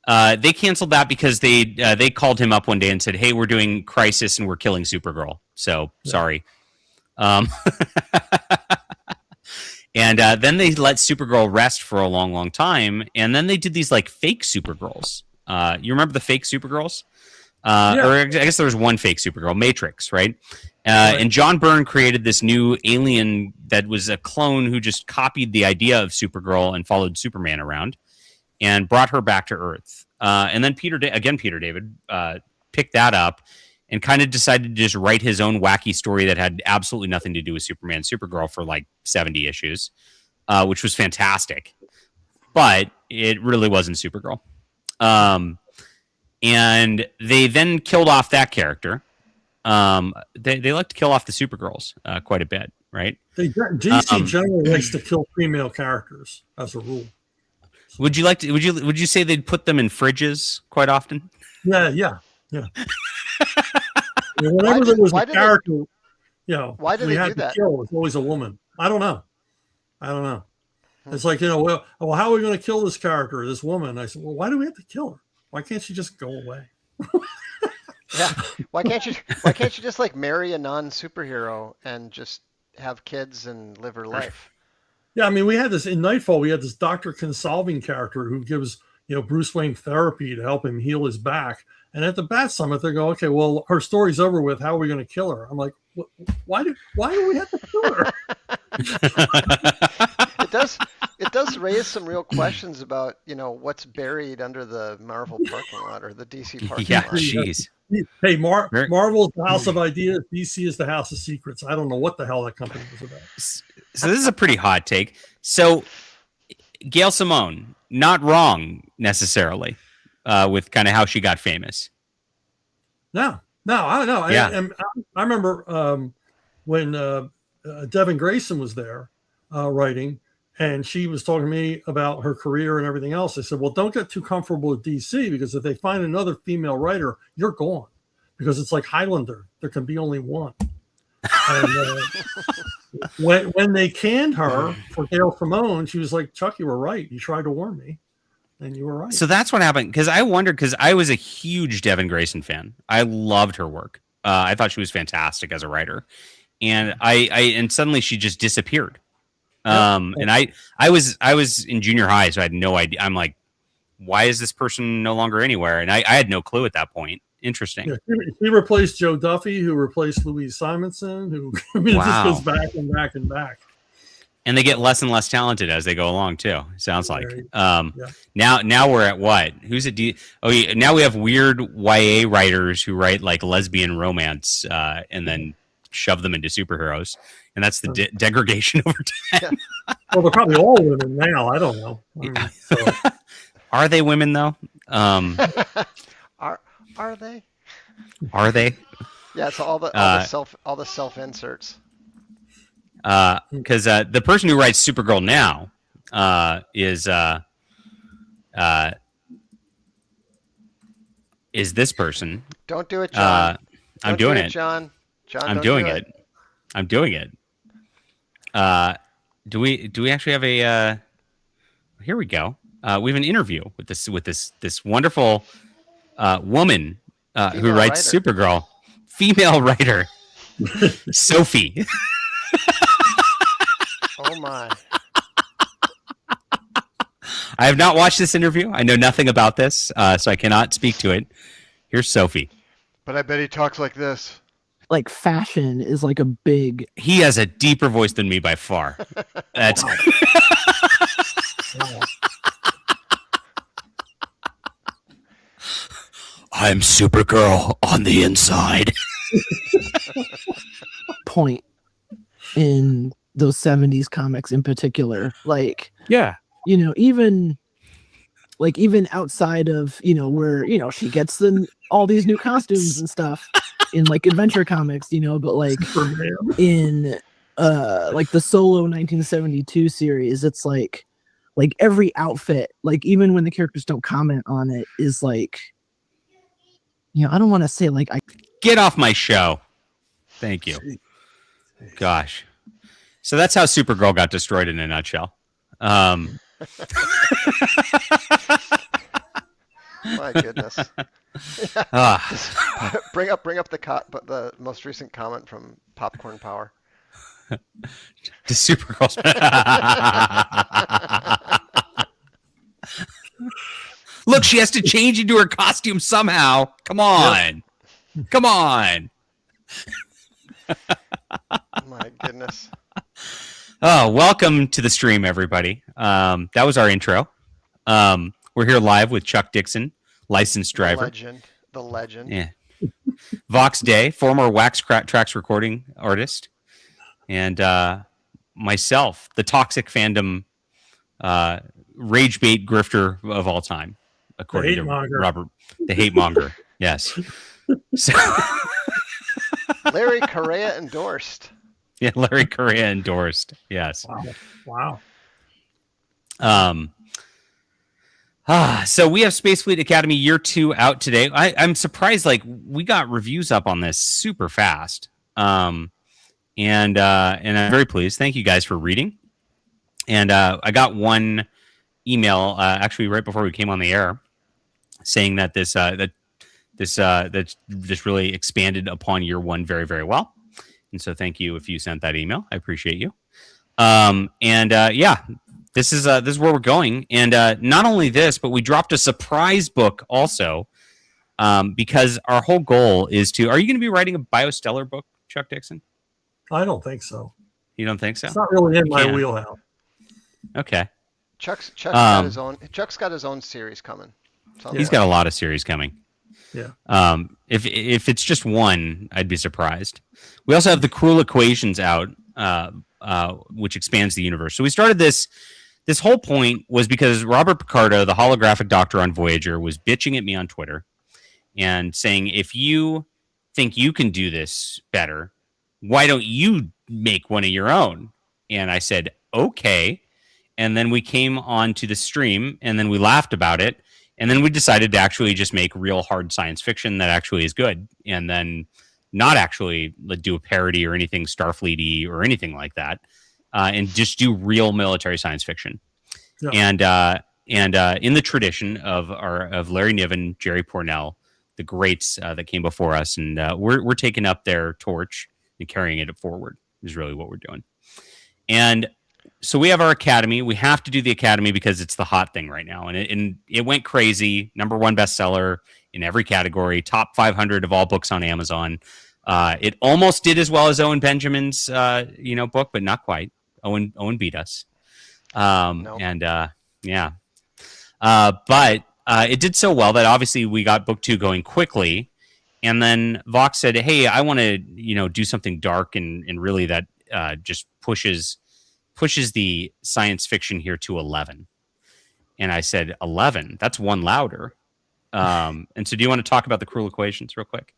they canceled that because they called him up one day and said, "Hey, we're doing Crisis and we're killing Supergirl. So sorry." And then they let Supergirl rest for a long, long time, and then they did these like fake Supergirls. You remember the fake Supergirls? Or I guess there was one fake Supergirl, Matrix, right? And John Byrne created this new alien that was a clone who just copied the idea of Supergirl and followed Superman around and brought her back to Earth. And then Peter David picked that up and kind of decided to just write his own wacky story that had absolutely nothing to do with Superman and Supergirl for like 70 issues, which was fantastic. But it really wasn't Supergirl. And they then killed off that character. They like to kill off the Supergirls quite a bit, right? DC generally likes to kill female characters as a rule. Would you say they'd put them in fridges quite often? Yeah. Whenever there was a character, why did they do that? Kill, it's always a woman. I don't know. It's like, well, how are we going to kill this character, this woman? I said, well, why do we have to kill her? Why can't she just go away? Yeah. Why can't you just like marry a non-superhero and just have kids and live her life? Yeah, I mean, we had this in Nightfall. We had this Dr. Consolving character who gives Bruce Wayne therapy to help him heal his back. And at the Bat Summit, they go, okay, well, her story's over with. How are we going to kill her? I'm like, why do we have to kill her? It does raise some real questions about, what's buried under the Marvel parking lot or the DC parking lot. Yeah, jeez. Hey, Marvel's the house of ideas. DC is the house of secrets. I don't know what the hell that company was about. So this is a pretty hot take. So Gail Simone, not wrong necessarily with kind of how she got famous. No, I don't know. Yeah. I remember when Devin Grayson was there writing, and she was talking to me about her career and everything else. I said, well, don't get too comfortable with DC, because if they find another female writer, you're gone, because it's like Highlander. There can be only one. And when they canned her for Gail Simone, she was like, Chuck, you were right. You tried to warn me, and you were right. So that's what happened, because I wondered, because I was a huge Devin Grayson fan. I loved her work. I thought she was fantastic as a writer. And and suddenly she just disappeared. And I was in junior high, so I had no idea. I'm like, why is this person no longer anywhere? And I had no clue at that point. Interesting. Yeah, he replaced Joe Duffy, who replaced Louise Simonson, who, it just goes back and back and back. And they get less and less talented as they go along too. Sounds like. Yeah. Now we're at what? Who's a now we have weird YA writers who write like lesbian romance and then shove them into superheroes, and that's the degradation over time. Well, they're probably all women now. I don't know. Are they women though? Are they? Are they? Yeah, it's all the self inserts. Because the person who writes Supergirl now is this person. Don't do it, John. I'm doing it, John. I'm doing it. I'm doing it. Do we actually have a? Here we go. We have an interview with this wonderful woman who writes writer. Supergirl, female writer, Sophie. Oh my! I have not watched this interview. I know nothing about this, so I cannot speak to it. Here's Sophie. But I bet he talks like this. Like fashion is like a big. He has a deeper voice than me by far. That's. I'm Supergirl on the inside. Point in those 70s comics in particular, like even outside of where she gets all these new costumes and stuff in like adventure comics, but like in like the Solo 1972 series, it's like every outfit, like even when the characters don't comment on it, is like, I don't want to say like get off my show. Thank you. Gosh. So that's how Supergirl got destroyed in a nutshell. My goodness. Bring up the most recent comment from Popcorn Power. The Supergirl. Look, she has to change into her costume somehow. Come on. Come on. My goodness. Oh, welcome to the stream, everybody. That was our intro. We're here live with Chuck Dixon, licensed driver. The legend. Yeah. Vox Day, former Wax Tracks recording artist. And myself, the toxic fandom rage bait grifter of all time, according to Robert, the hate monger. Yes. So Larry Correa endorsed. Yeah, Larry Correa endorsed. Yes. Wow. So we have Space Fleet Academy Year 2 out today. I'm surprised, like, we got reviews up on this super fast. And I'm very pleased. Thank you guys for reading. And I got one email actually right before we came on the air saying that this really expanded upon Year 1 very, very well. And so thank you if you sent that email. I appreciate you. This is where we're going. And not only this, but we dropped a surprise book also because our whole goal is to... Are you going to be writing a Biostellar book, Chuck Dixon? I don't think so. You don't think so? It's not really in my wheelhouse. Okay. Chuck's got his own. Chuck's got his own series coming. He's got a lot of series coming. Yeah. If it's just one, I'd be surprised. We also have the Cruel Equations out, which expands the universe. So we started this. This whole point was because Robert Picardo, the holographic doctor on Voyager, was bitching at me on Twitter and saying, if you think you can do this better, why don't you make one of your own? And I said, okay. And then we came on to the stream and then we laughed about it. And then we decided to actually just make real hard science fiction that actually is good. And then not actually do a parody or anything Starfleet-y or anything like that. And just do real military science fiction. Yeah. And in the tradition of Larry Niven, Jerry Pournelle, the greats that came before us. And we're taking up their torch and carrying it forward is really what we're doing. And so we have our Academy. We have to do the Academy because it's the hot thing right now. And it went crazy. #1 bestseller in every category. Top 500 of all books on Amazon. It almost did as well as Owen Benjamin's book, but not quite. Owen beat us. Nope. And yeah. But it did so well that obviously we got book 2 going quickly. And then Vox said, "Hey, I want to, do something dark and really that just pushes the science fiction here to 11." And I said, 11? That's one louder. And so do you want to talk about the Cruel Equations real quick?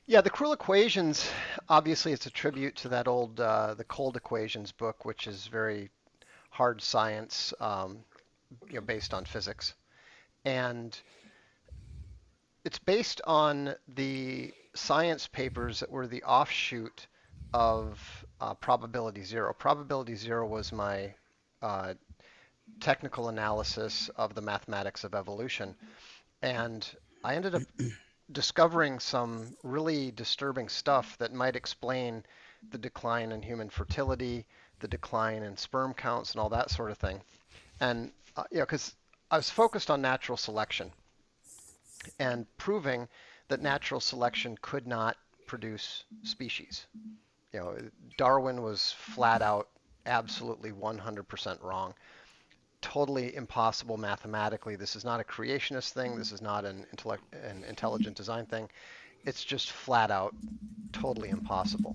Yeah, the Cruel Equations, obviously it's a tribute to that old the Cold Equations book, which is very hard science, based on physics. And it's based on the science papers that were the offshoot of Probability Zero. Probability Zero was my technical analysis of the mathematics of evolution. And I ended up discovering some really disturbing stuff that might explain the decline in human fertility, the decline in sperm counts, and all that sort of thing. And, because I was focused on natural selection and proving that natural selection could not produce species. Darwin was flat out, absolutely 100% wrong. Totally impossible mathematically. This is not a creationist thing. This is not an intelligent design thing. It's just flat out totally impossible.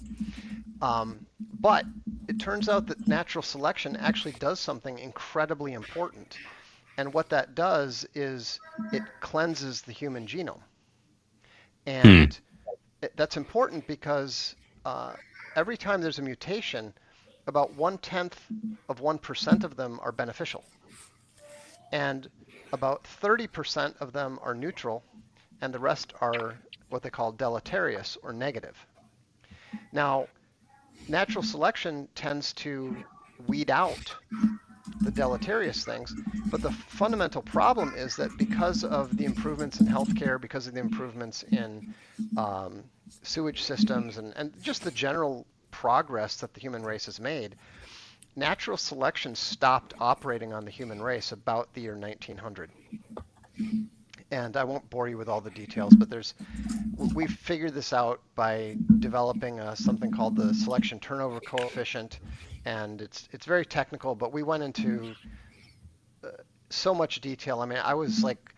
But it turns out that natural selection actually does something incredibly important. And what that does is it cleanses the human genome. And that's important because every time there's a mutation, about 0.1% of them are beneficial. And about 30% of them are neutral, and the rest are what they call deleterious or negative. Now, natural selection tends to weed out the deleterious things, but the fundamental problem is that because of the improvements in healthcare, because of the improvements in sewage systems, and just the general progress that the human race has made, natural selection stopped operating on the human race about the year 1900. And I won't bore you with all the details, but we figured this out by developing something called the selection turnover coefficient, and it's very technical, but we went into so much detail. I mean, I was like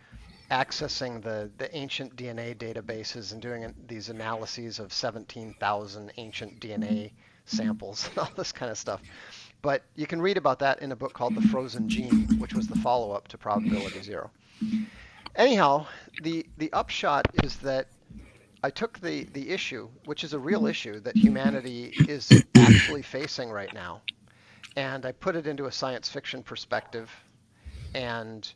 accessing the ancient DNA databases and doing these analyses of 17,000 ancient DNA samples and all this kind of stuff. But you can read about that in a book called The Frozen Gene, which was the follow-up to Probability Zero. Anyhow, the upshot is that I took the issue, which is a real issue that humanity is actually facing right now, and I put it into a science fiction perspective, and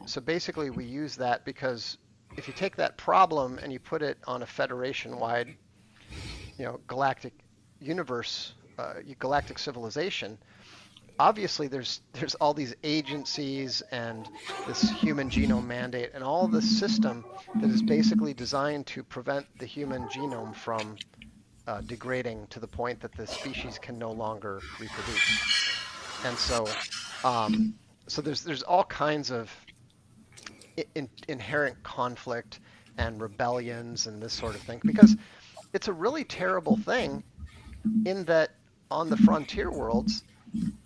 so basically we use that because if you take that problem and you put it on a Federation-wide, galactic universe, galactic civilization, obviously there's all these agencies and this human genome mandate and all this system that is basically designed to prevent the human genome from degrading to the point that the species can no longer reproduce. And so there's all kinds of inherent conflict and rebellions and this sort of thing, because it's a really terrible thing in that on the frontier worlds,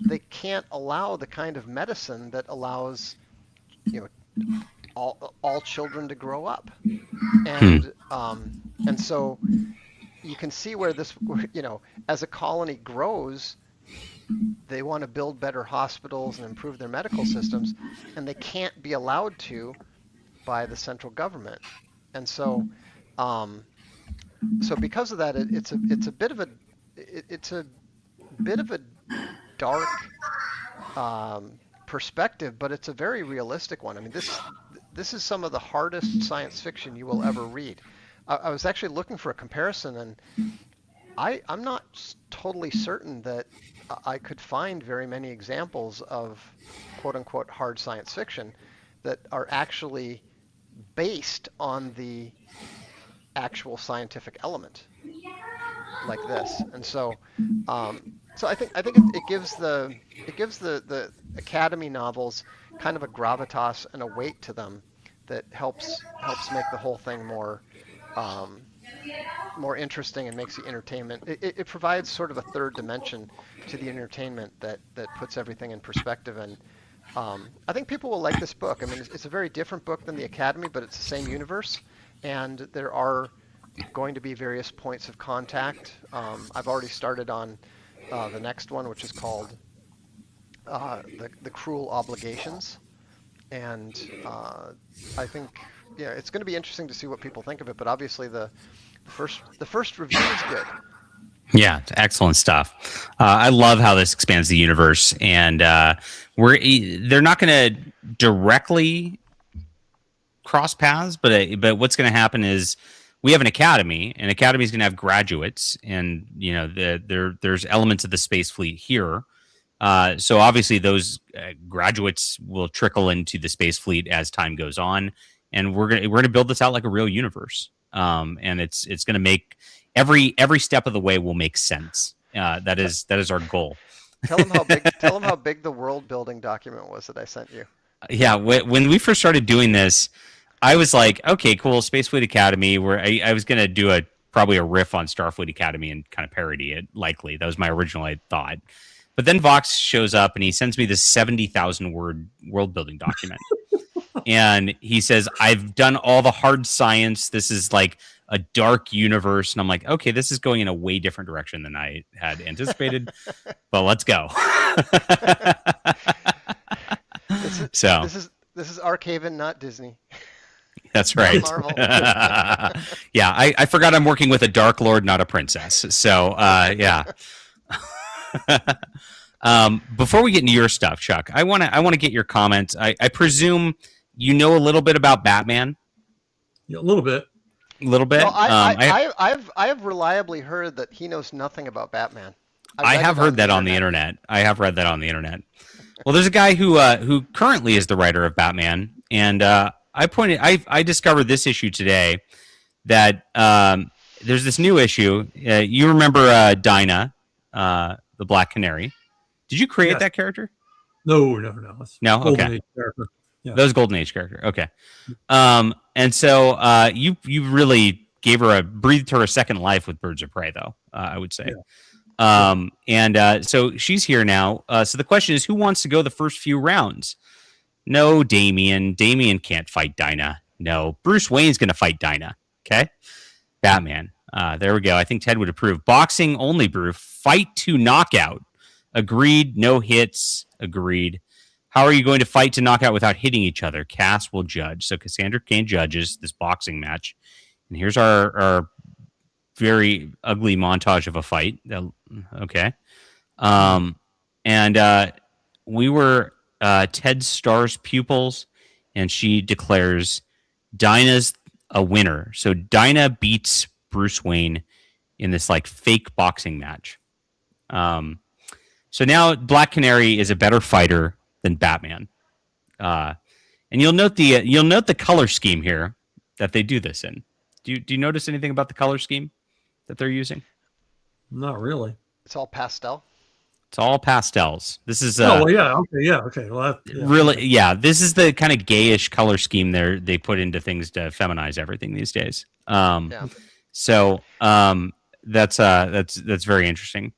they can't allow the kind of medicine that allows all children to grow up, and so you can see where this, as a colony grows, they want to build better hospitals and improve their medical systems, and they can't be allowed to by the central government. And so because of that, it's a bit of a dark perspective, but it's a very realistic one. I mean, this is some of the hardest science fiction you will ever read. I was actually looking for a comparison, and I'm not totally certain that I could find very many examples of quote-unquote hard science fiction that are actually based on the actual scientific element like this. And so I think it gives the Academy novels kind of a gravitas and a weight to them that helps make the whole thing more more interesting and makes the entertainment. It provides sort of a third dimension to the entertainment that puts everything in perspective. And I think people will like this book. I mean, it's a very different book than the Academy, but it's the same universe, and there are going to be various points of contact. I've already started on the next one, which is called the Cruel Obligations, and I think it's going to be interesting to see what people think of it. But obviously the first review is good. Yeah, it's excellent stuff. I love how this expands the universe, and they're not going to directly cross paths, but what's going to happen is we have an academy, and academy is going to have graduates, and there's elements of the space fleet here. So obviously those graduates will trickle into the space fleet as time goes on, and we're gonna build this out like a real universe. And it's going to make every step of the way will make sense. That is our goal. Tell them how big the world building document was that I sent you. Yeah, when we first started doing this, I was like, okay, cool, Space Fleet Academy. Where I was going to do probably a riff on Starfleet Academy and kind of parody it. Likely, that was my original thought. But then Vox shows up and he sends me this 70,000 word world building document. And he says, I've done all the hard science. This is like a dark universe. And I'm like, okay, this is going in a way different direction than I had anticipated. But let's go. This is Archaven, not Disney. That's right. Yeah, I forgot I'm working with a Dark Lord, not a princess. So, yeah. Before we get into your stuff, Chuck, I want to get your comments. I presume you know a little bit about Batman. Yeah, a little bit. A little bit. No, I've reliably heard that he knows nothing about Batman. I have heard that on the internet. I have read that on the internet. Well, there's a guy who currently is the writer of Batman, and I discovered this issue today that there's this new issue. You remember Dinah, the Black Canary? Did you create that character? No. No. Golden Okay. Age character. Yeah. That was Golden Age character. Okay. And so you really breathed her a second life with Birds of Prey, though. I would say. Yeah. So she's here now. So the question is, who wants to go the first few rounds? No, Damian. Damian can't fight Dinah. No, Bruce Wayne's going to fight Dinah. Okay. Batman. There we go. I think Ted would approve. Boxing only, Bruce. Fight to knockout. Agreed. No hits. Agreed. How are you going to fight to knockout without hitting each other? Cass will judge. So Cassandra Cain judges this boxing match. And here's our very ugly montage of a fight. Okay. We were Ted Starr's pupils, and she declares Dinah's a winner. So Dinah beats Bruce Wayne in this like fake boxing match. So now Black Canary is a better fighter than Batman. And you'll note the color scheme here that they do this in. Do you notice anything about the color scheme that they're using? Not really. It's all pastel. It's all pastels. This is okay. Well, really, yeah. This is the kind of gayish color scheme they put into things to feminize everything these days. So that's very interesting.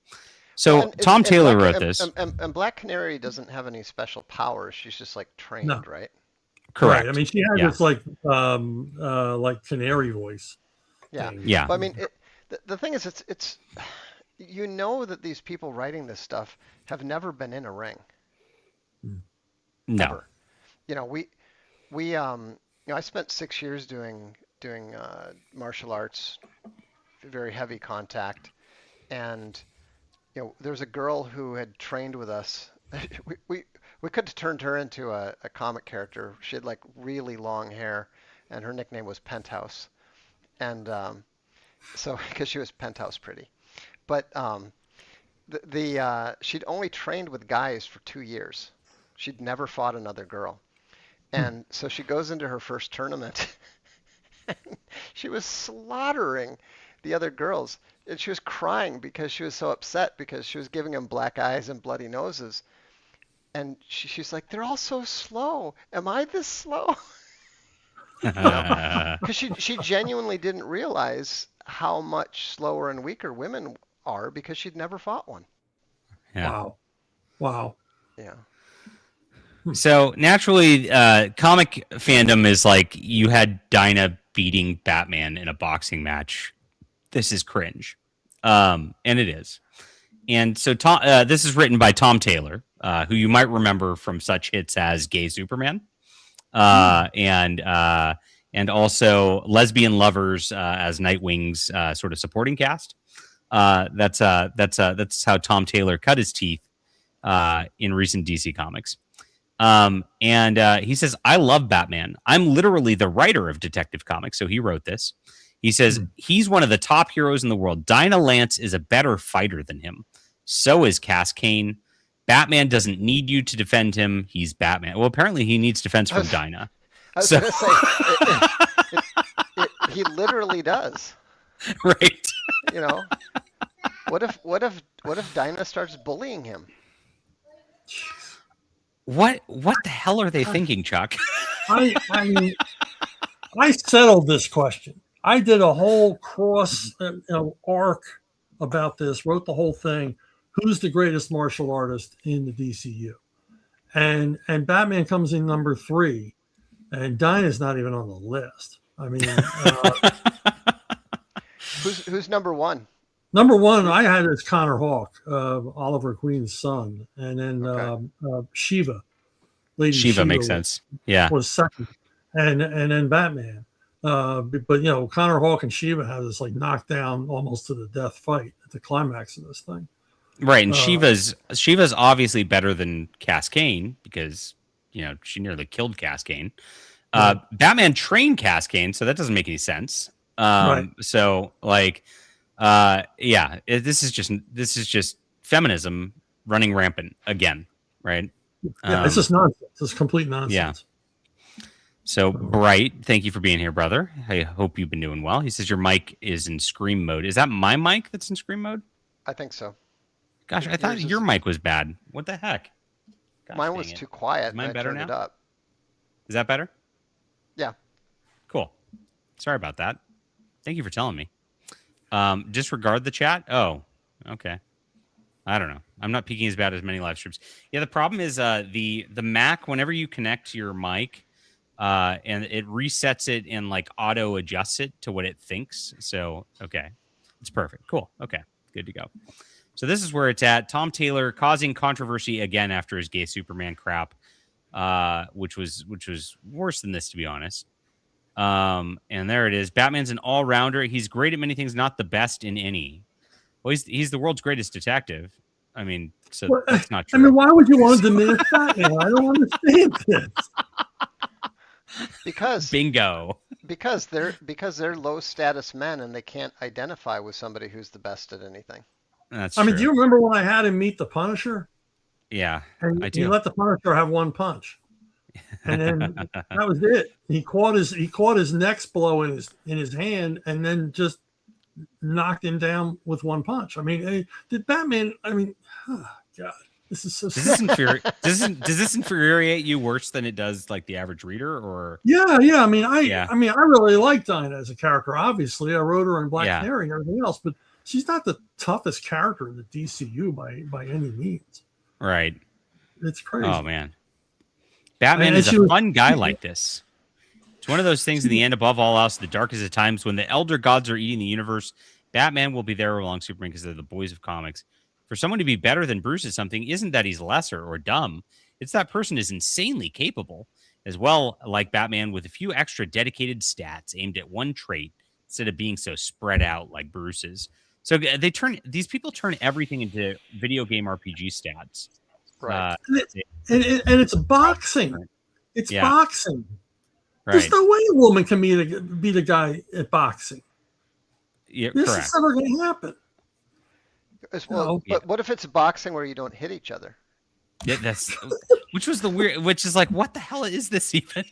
So Tom Taylor wrote this, and Black Canary doesn't have any special powers. She's just like trained, right? Correct. Right. I mean, she has this like canary voice. Yeah, thing. Yeah. But, I mean, the thing is, it's that these people writing this stuff have never been in a ring. No. Ever. I spent 6 years doing martial arts, very heavy contact, and there's a girl who had trained with us. We could have turned her into a comic character. She had like really long hair, and her nickname was Penthouse, and so because she was penthouse pretty. But she'd only trained with guys for 2 years. She'd never fought another girl. And so she goes into her first tournament. And she was slaughtering the other girls. And she was crying because she was so upset because she was giving them black eyes and bloody noses. And she's like, they're all so slow. Am I this slow? Because she genuinely didn't realize how much slower and weaker women are because she'd never fought one. Yeah. Wow. Yeah. So naturally, comic fandom is like you had Dinah beating Batman in a boxing match. This is cringe, and it is. And so this is written by Tom Taylor, who you might remember from such hits as Gay Superman, and also Lesbian Lovers as Nightwing's sort of supporting cast. That's how Tom Taylor cut his teeth in recent DC comics. He says, I love Batman. I'm literally the writer of Detective Comics. So he wrote this. He says, he's one of the top heroes in the world. Dinah Lance is a better fighter than him. So is Cass Kane. Batman doesn't need you to defend him. He's Batman. Well, apparently he needs defense from Dinah. I was going to say, he literally does. Right. You know, what if Dinah starts bullying him? What the hell are they thinking, Chuck? I settled this question. I did a whole cross arc about this, wrote the whole thing. Who's the greatest martial artist in the DCU? And Batman comes in number 3, and Dinah's not even on the list. I mean, who's number 1? Number 1 I had is Connor Hawke, Oliver Queen's son, and then Shiva. Lady Shiva makes sense. Yeah, was second, and then Batman. But Connor Hawke and Shiva have this like knockdown, almost to the death fight at the climax of this thing. Right, and Shiva's obviously better than Cass Kane because she nearly killed Cass Kane. Batman trained Cass Kane, so that doesn't make any sense. Right. So like, this is just feminism running rampant again, right? Yeah, it's just nonsense. It's complete nonsense. Yeah. So Bright, thank you for being here, brother. I hope you've been doing well. He says your mic is in scream mode. Is that my mic that's in scream mode? I think so. Gosh, I thought your mic was bad. What the heck? Gosh, mine was too quiet. Mine better now? It up. Is that better? Yeah. Cool. Sorry about that. Thank you for telling me. Disregard the chat? Oh, okay. I don't know. I'm not peeking as bad as many live streams. Yeah, the problem is the Mac, whenever you connect your mic, and it resets it and like auto adjusts it to what it thinks. So, okay. It's perfect. Cool. Okay. Good to go. So this is where it's at. Tom Taylor causing controversy again after his Gay Superman crap, which was worse than this, to be honest. And there it is. Batman's an all-rounder. He's great at many things, not the best in any. Well, he's the world's greatest detective. I mean, so that's not true. I mean, why would you want to diminish Batman? I don't understand this. Because bingo. Because they're low status men and they can't identify with somebody who's the best at anything. That's I mean, true. do you remember when I had him meet the Punisher? Yeah, and I do. He let the Punisher have one punch, and then that was it. He caught his next blow in his hand, and then just knocked him down with one punch. I mean, did Batman? I mean, oh God, this is so. Does this infuriate you worse than it does like the average reader? Or yeah. I mean, I really like Dinah as a character. Obviously, I wrote her in Black Canary and everything else, but she's not the toughest character in the DCU by any means. Right. It's crazy. Oh man, Batman is a fun guy like this. It's one of those things in the end, above all else, the darkest of times, when the elder gods are eating the universe, Batman will be there along Superman because they're the boys of comics. For someone to be better than Bruce at something isn't that he's lesser or dumb. It's that person is insanely capable as well, like Batman, with a few extra dedicated stats aimed at one trait instead of being so spread out like Bruce is. So these people turn everything into video game RPG stats. Right. And it's boxing. It's boxing. Right. There's no way a woman can beat a guy at boxing. Yeah, this correct. is never going to happen. Well, but what if it's boxing where you don't hit each other? Yeah, which is like, what the hell is this even?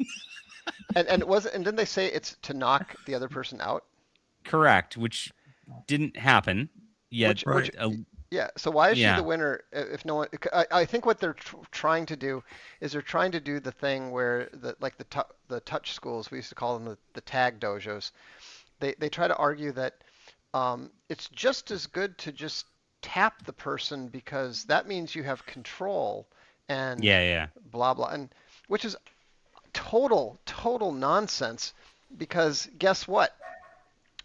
and didn't they say it's to knock the other person out? Correct, which didn't happen yet. Yeah. So why is she the winner if no one? I think what they're trying to do is they're trying to do the thing where the touch schools, we used to call them the tag dojos. They try to argue that it's just as good to just tap the person because that means you have control and blah blah, and which is total nonsense because guess what?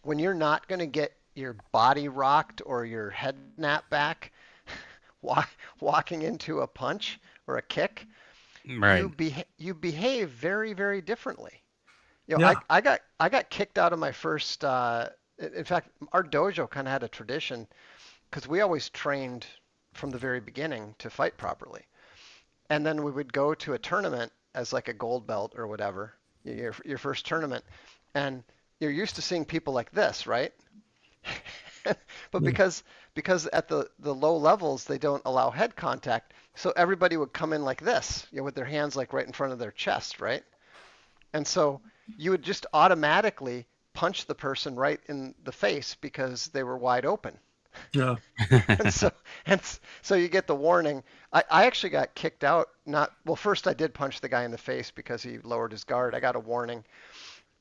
When you're not going to get your body rocked or your head snapped back walking into a punch or a kick, right, you behave very, very differently. You know, I got kicked out of my first. In fact, our dojo kind of had a tradition because we always trained from the very beginning to fight properly, and then we would go to a tournament as like a gold belt or whatever, your first tournament, and you're used to seeing people like this, right? But because at the low levels they don't allow head contact, so everybody would come in like this, with their hands like right in front of their chest, right? And so you would just automatically punch the person right in the face because they were wide open. Yeah. and so you get the warning. I actually got kicked out. First I did punch the guy in the face because he lowered his guard. I got a warning,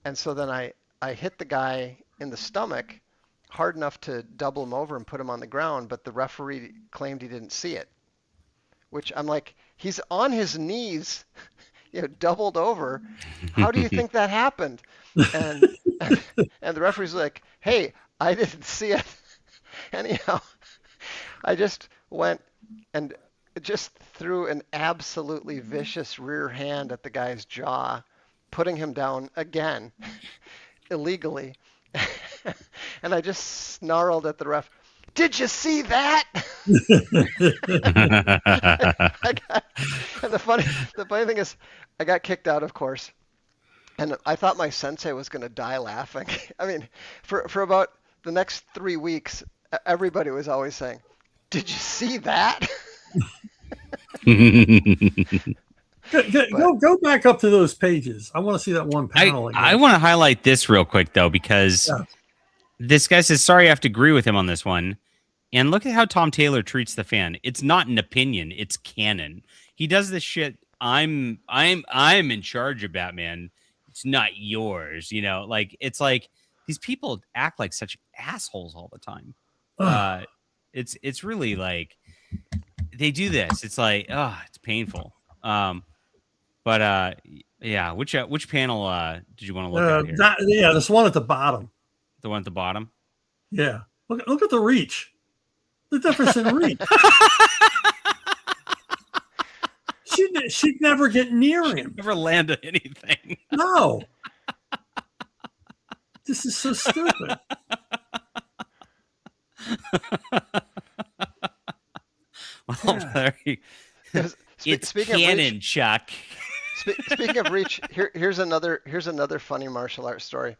and so then I hit the guy in the stomach hard enough to double him over and put him on the ground, but the referee claimed he didn't see it, which I'm like, he's on his knees, doubled over. How do you think that happened? And the referee's like, hey, I didn't see it. Anyhow, I just went and just threw an absolutely vicious rear hand at the guy's jaw, putting him down again illegally. And I just snarled at the ref, "Did you see that?" And the funny thing is, I got kicked out, of course, and I thought my sensei was going to die laughing. I mean, for about the next 3 weeks, everybody was always saying, "Did you see that?" Go back up to those pages. I want to see that one panel again. I want to highlight this real quick though, because this guy says, sorry, I have to agree with him on this one. And look at how Tom Taylor treats the fan. It's not an opinion, it's canon. He does this shit. I'm in charge of Batman. It's not yours. Like it's like these people act like such assholes all the time. It's really like they do this. It's like, it's painful. But which panel did you want to look at here? This one at the bottom. The one at the bottom? Yeah. Look at the reach. The difference in reach. She'd never get near him. Never land on anything. No. This is so stupid. It's canon, Chuck. Speaking of reach, here's another funny martial arts story.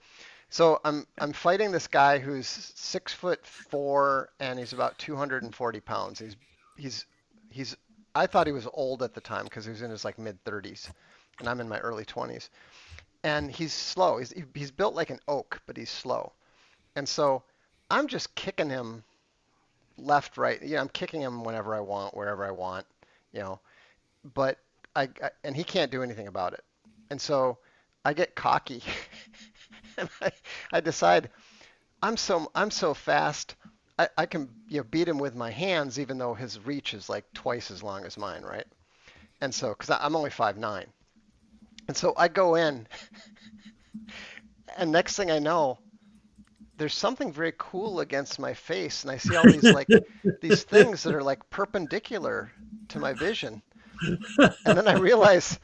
So I'm fighting this guy who's 6'4" and he's about 240 pounds. He's I thought he was old at the time because he was in his like mid 30s, and I'm in my early 20s. And he's slow. He's built like an oak, but he's slow. And so I'm just kicking him left, right. I'm kicking him whenever I want, wherever I want, But and he can't do anything about it. And so I get cocky, and I decide I'm so fast. I can beat him with my hands, even though his reach is like twice as long as mine, right? And so because I'm only 5'9", and so I go in, and next thing I know, there's something very cool against my face, and I see all these like these things that are like perpendicular to my vision. And then I realize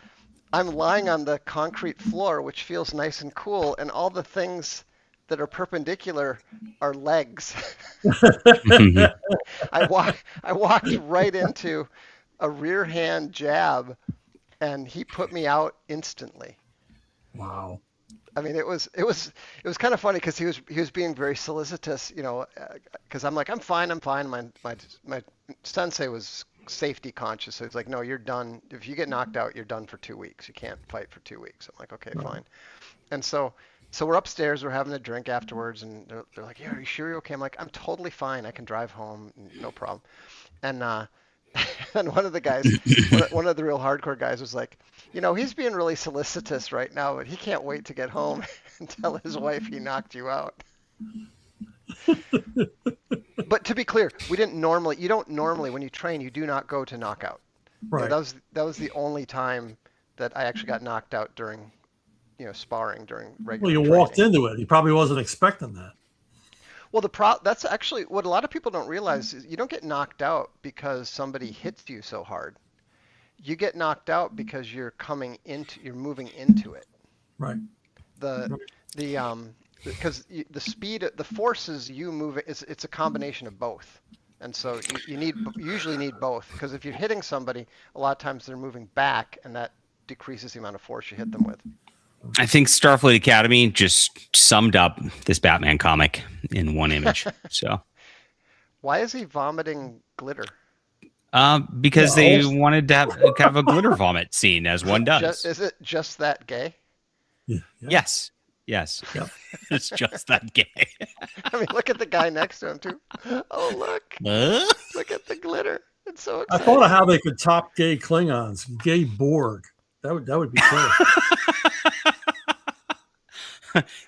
I'm lying on the concrete floor, which feels nice and cool, and all the things that are perpendicular are legs. I walked right into a rear hand jab, and he put me out instantly. Wow. I mean, it was kind of funny because he was being very solicitous, because I'm like, I'm fine. My sensei was safety conscious, so he's like, no, you're done. If you get knocked out, you're done for 2 weeks. You can't fight for 2 weeks. I'm like, okay, fine. And so we're upstairs, we're having a drink afterwards, and they're like, yeah, are you sure you're okay? I'm like, I'm totally fine. I can drive home, no problem. And and one of the guys, one of the real hardcore guys was like, he's being really solicitous right now, but he can't wait to get home and tell his wife he knocked you out. But to be clear, you don't normally, when you train, you do not go to knockout. Right. That was the only time that I actually got knocked out during, sparring during regular Well, you training. walked into it. He probably wasn't expecting that. Well, that's actually what a lot of people don't realize is you don't get knocked out because somebody hits you so hard. You get knocked out because you're moving into it. Right. Because the speed, the forces you move, it's a combination of both. And so you usually need both, because if you're hitting somebody, a lot of times they're moving back, and that decreases the amount of force you hit them with. I think Starfleet Academy just summed up this Batman comic in one image. So, why is he vomiting glitter? Because they wanted to have a glitter vomit scene, as one does. Is it just that gay? Yeah. Yes. Yep. It's just that gay. I mean, look at the guy next to him too. Oh, look! Look at the glitter. It's so exciting. I thought of how they could top gay Klingons, gay Borg. That would be cool.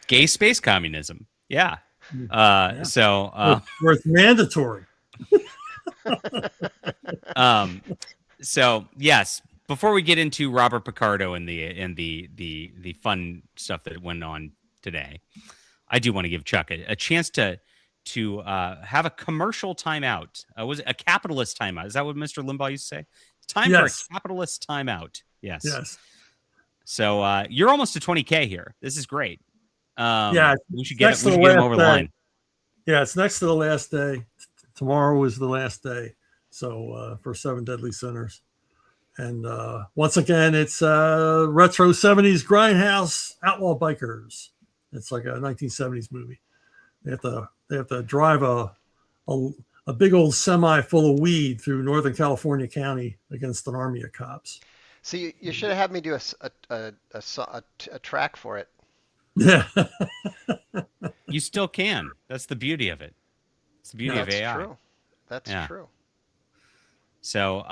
Gay space communism. Yeah. So where it's mandatory. So yes, before we get into Robert Picardo and the fun stuff that went on today, I do want to give Chuck a chance to have a commercial timeout. Was it a capitalist timeout? Is that what Mr. Limbaugh used to say? It's time for a capitalist timeout. Yes. So you're almost to 20K here. This is great. We should get him over the line. Yeah, it's next to the last day. Tomorrow is the last day. So for 7 Deadly Sinners. And once again, it's retro 70s grindhouse outlaw bikers. It's like a 1970s movie. They have to drive a big old semi full of weed through Northern California County against an army of cops. So you should have had me do a track for it. Yeah. You still can. That's the beauty of it. It's the beauty of AI. True. That's true. So,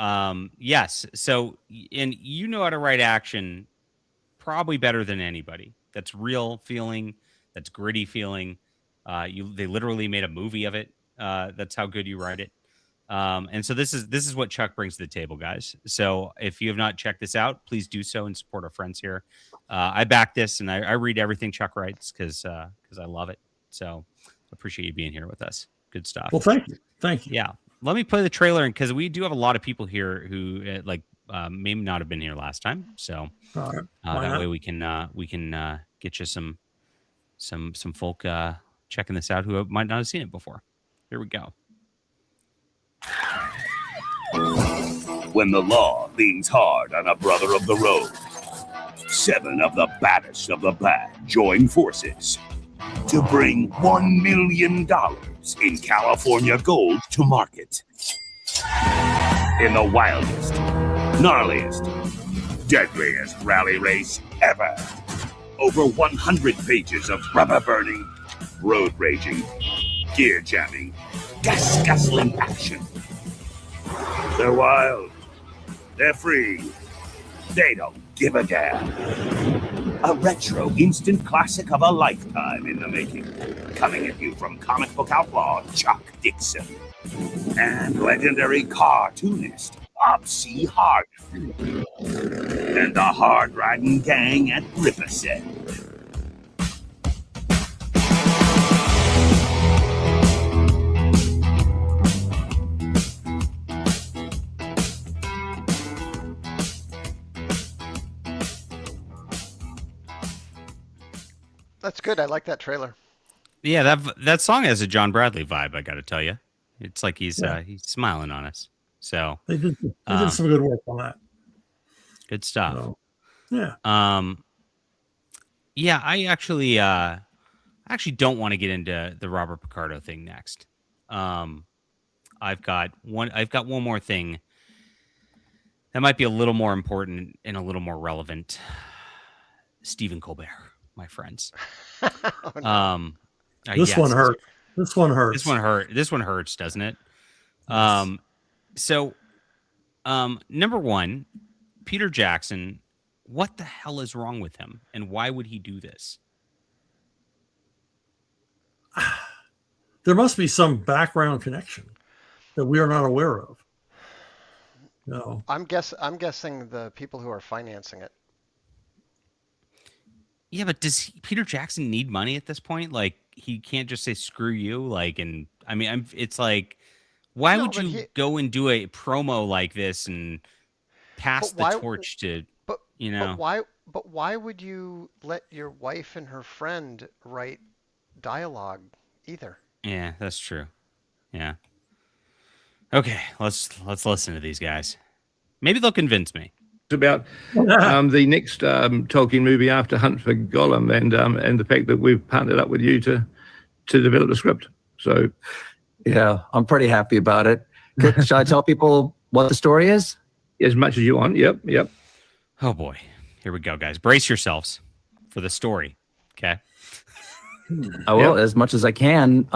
yes. So, and you know how to write action probably better than anybody. That's real feeling. That's gritty feeling. They literally made a movie of it. That's how good you write it. And so this is what Chuck brings to the table, guys. So if you have not checked this out, please do so and support our friends here. I back this, and I read everything Chuck writes because I love it. So appreciate you being here with us. Good stuff. Well, thank you. Yeah. Let me play the trailer, because we do have a lot of people here who may not have been here last time. So that way we can get you some folk checking this out who might not have seen it before. Here we go. When the law leans hard on a brother of the road, 7 of the baddest of the bad join forces to bring $1 million in California gold to market. In the wildest, gnarliest, deadliest rally race ever. Over 100 pages of rubber burning, road raging, gear jamming, gas guzzling action. They're wild. They're free. They don't give a damn. A retro instant classic of a lifetime in the making. Coming at you from comic book outlaw Chuck Dixon and legendary cartoonist Bob C. Harden. And the hard-riding gang at Riverside. That's good. I like that trailer. Yeah, that song has a John Bradley vibe, I got to tell you. It's like he's smiling on us. So they did some good work on that. Good stuff. So, yeah. Yeah, I actually don't want to get into the Robert Picardo thing next. I've got one more thing that might be a little more important and a little more relevant. Stephen Colbert, my friends. Oh, no. This one hurts. This one hurts, doesn't it? So, number one, Peter Jackson, what the hell is wrong with him, and why would he do this? there must be some background connection that we are not aware of. No, I'm guessing the people who are financing it. Yeah, but does Peter Jackson need money at this point? Like, he can't just say "screw you." Like, and I mean, it's like, why would you go and do a promo like this and pass the torch to, But why would you let your wife and her friend write dialogue either? Yeah, that's true. Yeah. Okay, let's listen to these guys. Maybe they'll convince me. About the next Tolkien movie after Hunt for Gollum, and the fact that we've partnered up with you to develop the script. So, yeah, I'm pretty happy about it. Should I tell people what the story is? As much as you want. Yep. Oh boy, here we go, guys. Brace yourselves for the story. Okay. I will, as much as I can.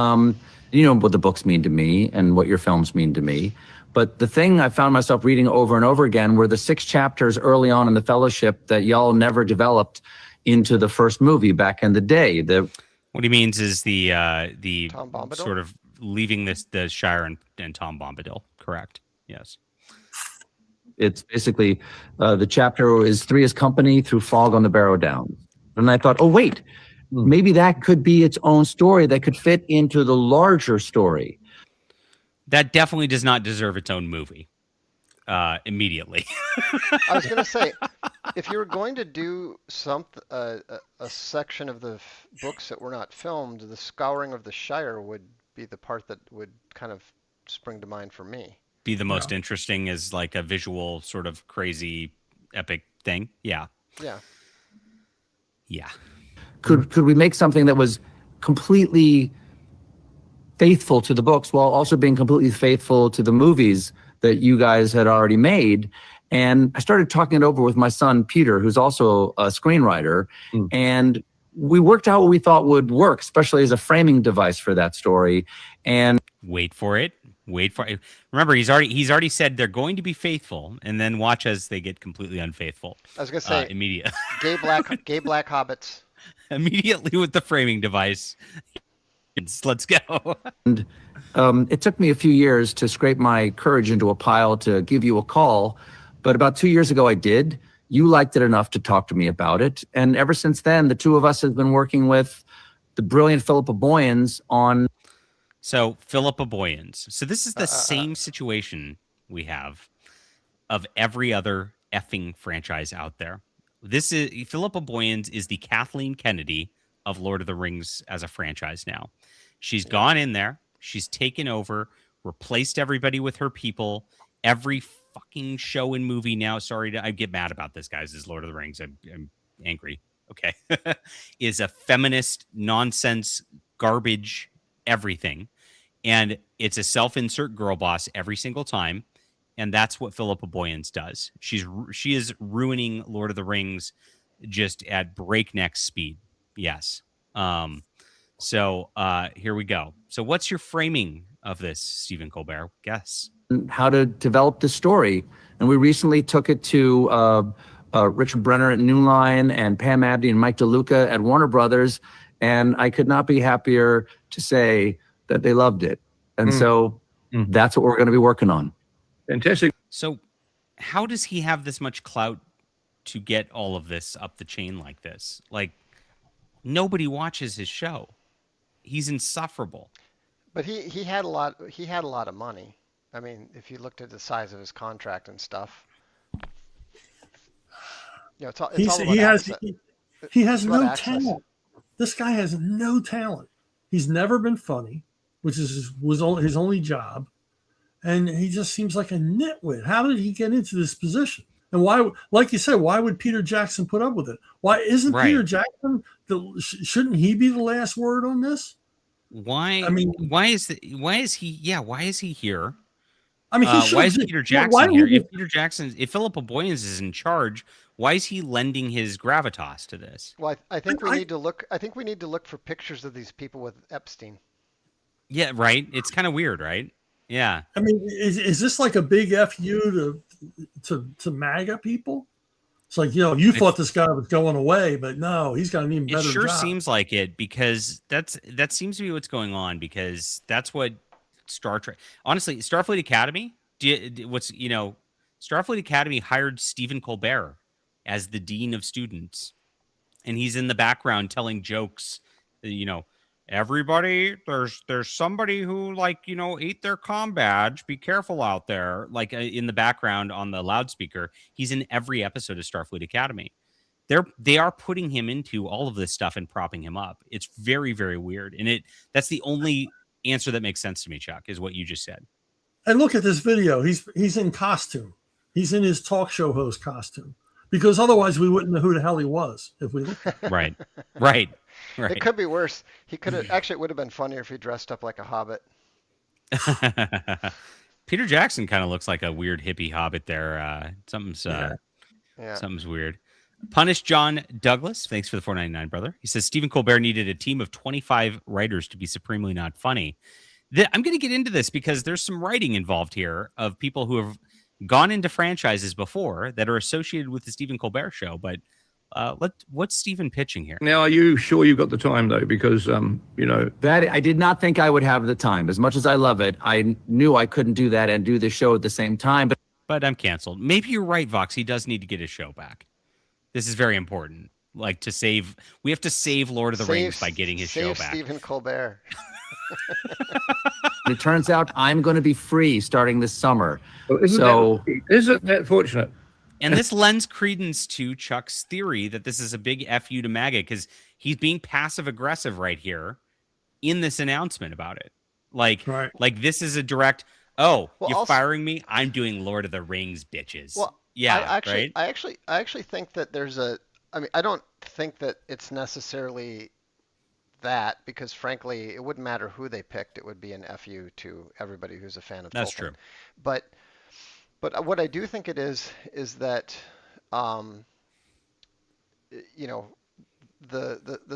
You know what the books mean to me and what your films mean to me. But the thing I found myself reading over and over again were the 6 chapters early on in the Fellowship that y'all never developed into the first movie back in the day. What he means is the Tom Bombadil? sort of leaving the Shire and Tom Bombadil. Correct. Yes. It's basically the chapter is Three's Company through Fog on the Barrow Downs. And I thought, oh, wait, maybe that could be its own story that could fit into the larger story. That definitely does not deserve its own movie immediately. I was going to say, if you were going to do a section of the books that were not filmed, the Scouring of the Shire would be the part that would kind of spring to mind for me. Be the most interesting as like a visual sort of crazy epic thing. Yeah. Could we make something that was completely faithful to the books while also being completely faithful to the movies that you guys had already made? And I started talking it over with my son, Peter, who's also a screenwriter. And we worked out what we thought would work, especially as a framing device for that story. And wait for it. Remember, he's already said they're going to be faithful, and then watch as they get completely unfaithful. I was going to say, immediate. gay black hobbits. Immediately with the framing device. Let's go. And it took me a few years to scrape my courage into a pile to give you a call. But about 2 years ago, I did. You liked it enough to talk to me about it. And ever since then, the two of us have been working with the brilliant Philippa Boyens on. So Philippa Boyens. So this is the same situation we have of every other effing franchise out there. This is Philippa Boyens is the Kathleen Kennedy of Lord of the Rings as a franchise now. She's gone in there. She's taken over, replaced everybody with her people. Every fucking show and movie now, I get mad about this, guys, is Lord of the Rings. I'm angry. Okay. Is a feminist nonsense, garbage, everything. And it's a self-insert girl boss every single time. And that's what Philippa Boyens does. She is ruining Lord of the Rings just at breakneck speed. Yes. So here we go. So what's your framing of this, Stephen Colbert? Guess. How to develop the story. And we recently took it to Richard Brenner at New Line and Pam Abdi and Mike DeLuca at Warner Brothers. And I could not be happier to say that they loved it. And so that's what we're going to be working on. Fantastic. So how does he have this much clout to get all of this up the chain like this? Like, nobody watches his show. He's insufferable. But he had a lot of money. I mean, if you looked at the size of his contract and stuff, it's all about he has no talent. This guy has no talent. He's never been funny, which was his only job. And he just seems like a nitwit. How did he get into this position? And why, like you said, why would Peter Jackson put up with it? Why isn't Peter Jackson, shouldn't he be the last word on this? Why? I mean, why is he here? I mean, why is Peter Jackson here? If Philippa Boyens is in charge, why is he lending his gravitas to this? Well, I think we need to look. I think we need to look for pictures of these people with Epstein. Yeah, right. It's kind of weird, right? Yeah. I mean, is this like a big FU to MAGA people? It's like, you thought this guy was going away, but no, he's got an even better It sure job. seems like it, because that seems to be what's going on, because that's what Star Trek. Honestly, Starfleet Academy. Starfleet Academy hired Stephen Colbert as the dean of students, and he's in the background telling jokes. Everybody, there's somebody who ate their comm badge. Be careful out there. In the background on the loudspeaker, he's in every episode of Starfleet Academy. They are putting him into all of this stuff and propping him up. It's very, very weird. And that's the only answer that makes sense to me, Chuck, is what you just said. And look at this video. He's in costume. He's in his talk show host costume, because otherwise we wouldn't know who the hell he was if we looked at him. Right. It could be worse. He could have actually. It would have been funnier if he dressed up like a hobbit. Peter Jackson kind of looks like a weird hippie hobbit there. Something's weird. Punish John Douglas. Thanks for the $4.99, brother. He says Stephen Colbert needed a team of 25 writers to be supremely not funny. I'm going to get into this because there's some writing involved here of people who have gone into franchises before that are associated with the Stephen Colbert show. But what's Stephen pitching here? Now, are you sure you've got the time, though? Because, that I did not think I would have the time. As much as I love it, I knew I couldn't do that and do the show at the same time. But I'm canceled. Maybe you're right, Vox. He does need to get his show back. This is very important. We have to save Lord of the Rings by getting his show back. Stephen Colbert. It turns out I'm going to be free starting this summer. Isn't that fortunate? And this lends credence to Chuck's theory that this is a big FU to MAGA, because he's being passive aggressive right here in this announcement about it. Like this is a direct, firing me? I'm doing Lord of the Rings, bitches. Well, right? I actually think that I don't think that it's necessarily that, because frankly, it wouldn't matter who they picked. It would be an FU to everybody who's a fan of Tolkien. That's true. But what I do think it is that, the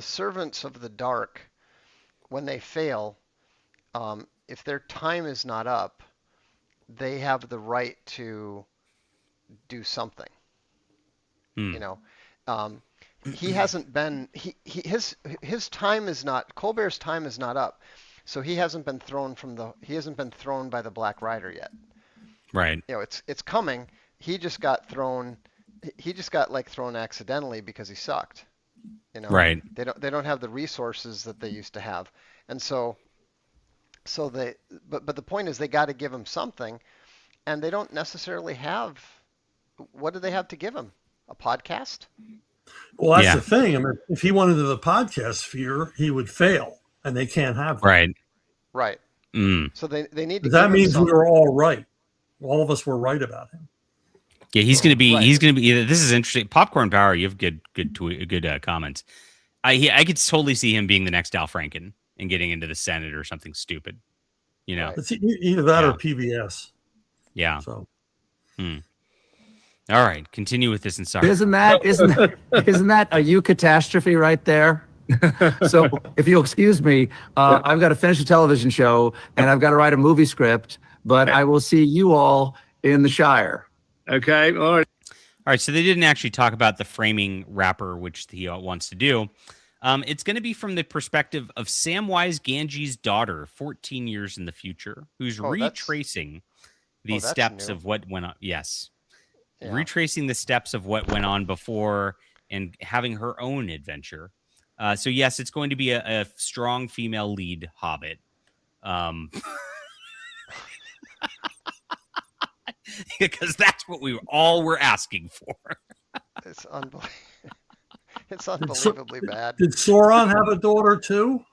servants of the dark, when they fail, if their time is not up, they have the right to do something. He hasn't been his time is not Colbert's time is not up, so he hasn't been thrown by the Black Rider yet. Right. It's coming. He just got thrown thrown accidentally because he sucked. Right. They don't have the resources that they used to have, and so they but the point is they got to give him something, and they don't necessarily have. What do they have to give him? A podcast? Well, that's the thing. I mean, if he went into the podcast sphere, he would fail, and they can't have that. Right. So they need to. That means we were all right. All of us were right about him. Yeah, he's going to be. He's going to be. This is interesting. Popcorn Power. You have good comments. I could totally see him being the next Al Franken and getting into the Senate or something stupid. It's either that or PBS. Yeah. So. All right, continue with this. And sorry. Isn't that a you catastrophe right there? So if you'll excuse me, I've got to finish a television show and I've got to write a movie script, but I will see you all in the Shire. Okay. All right. So they didn't actually talk about the framing wrapper, which he wants to do. It's going to be from the perspective of Samwise Gamgee's daughter, 14 years in the future, who's retracing the steps of what went on. Yes. Yeah. Retracing the steps of what went on before and having her own adventure. So yes, it's going to be a strong female lead Hobbit. Because that's what we all were asking for. It's unbelievable. It's unbelievably bad. Did Sauron have a daughter too?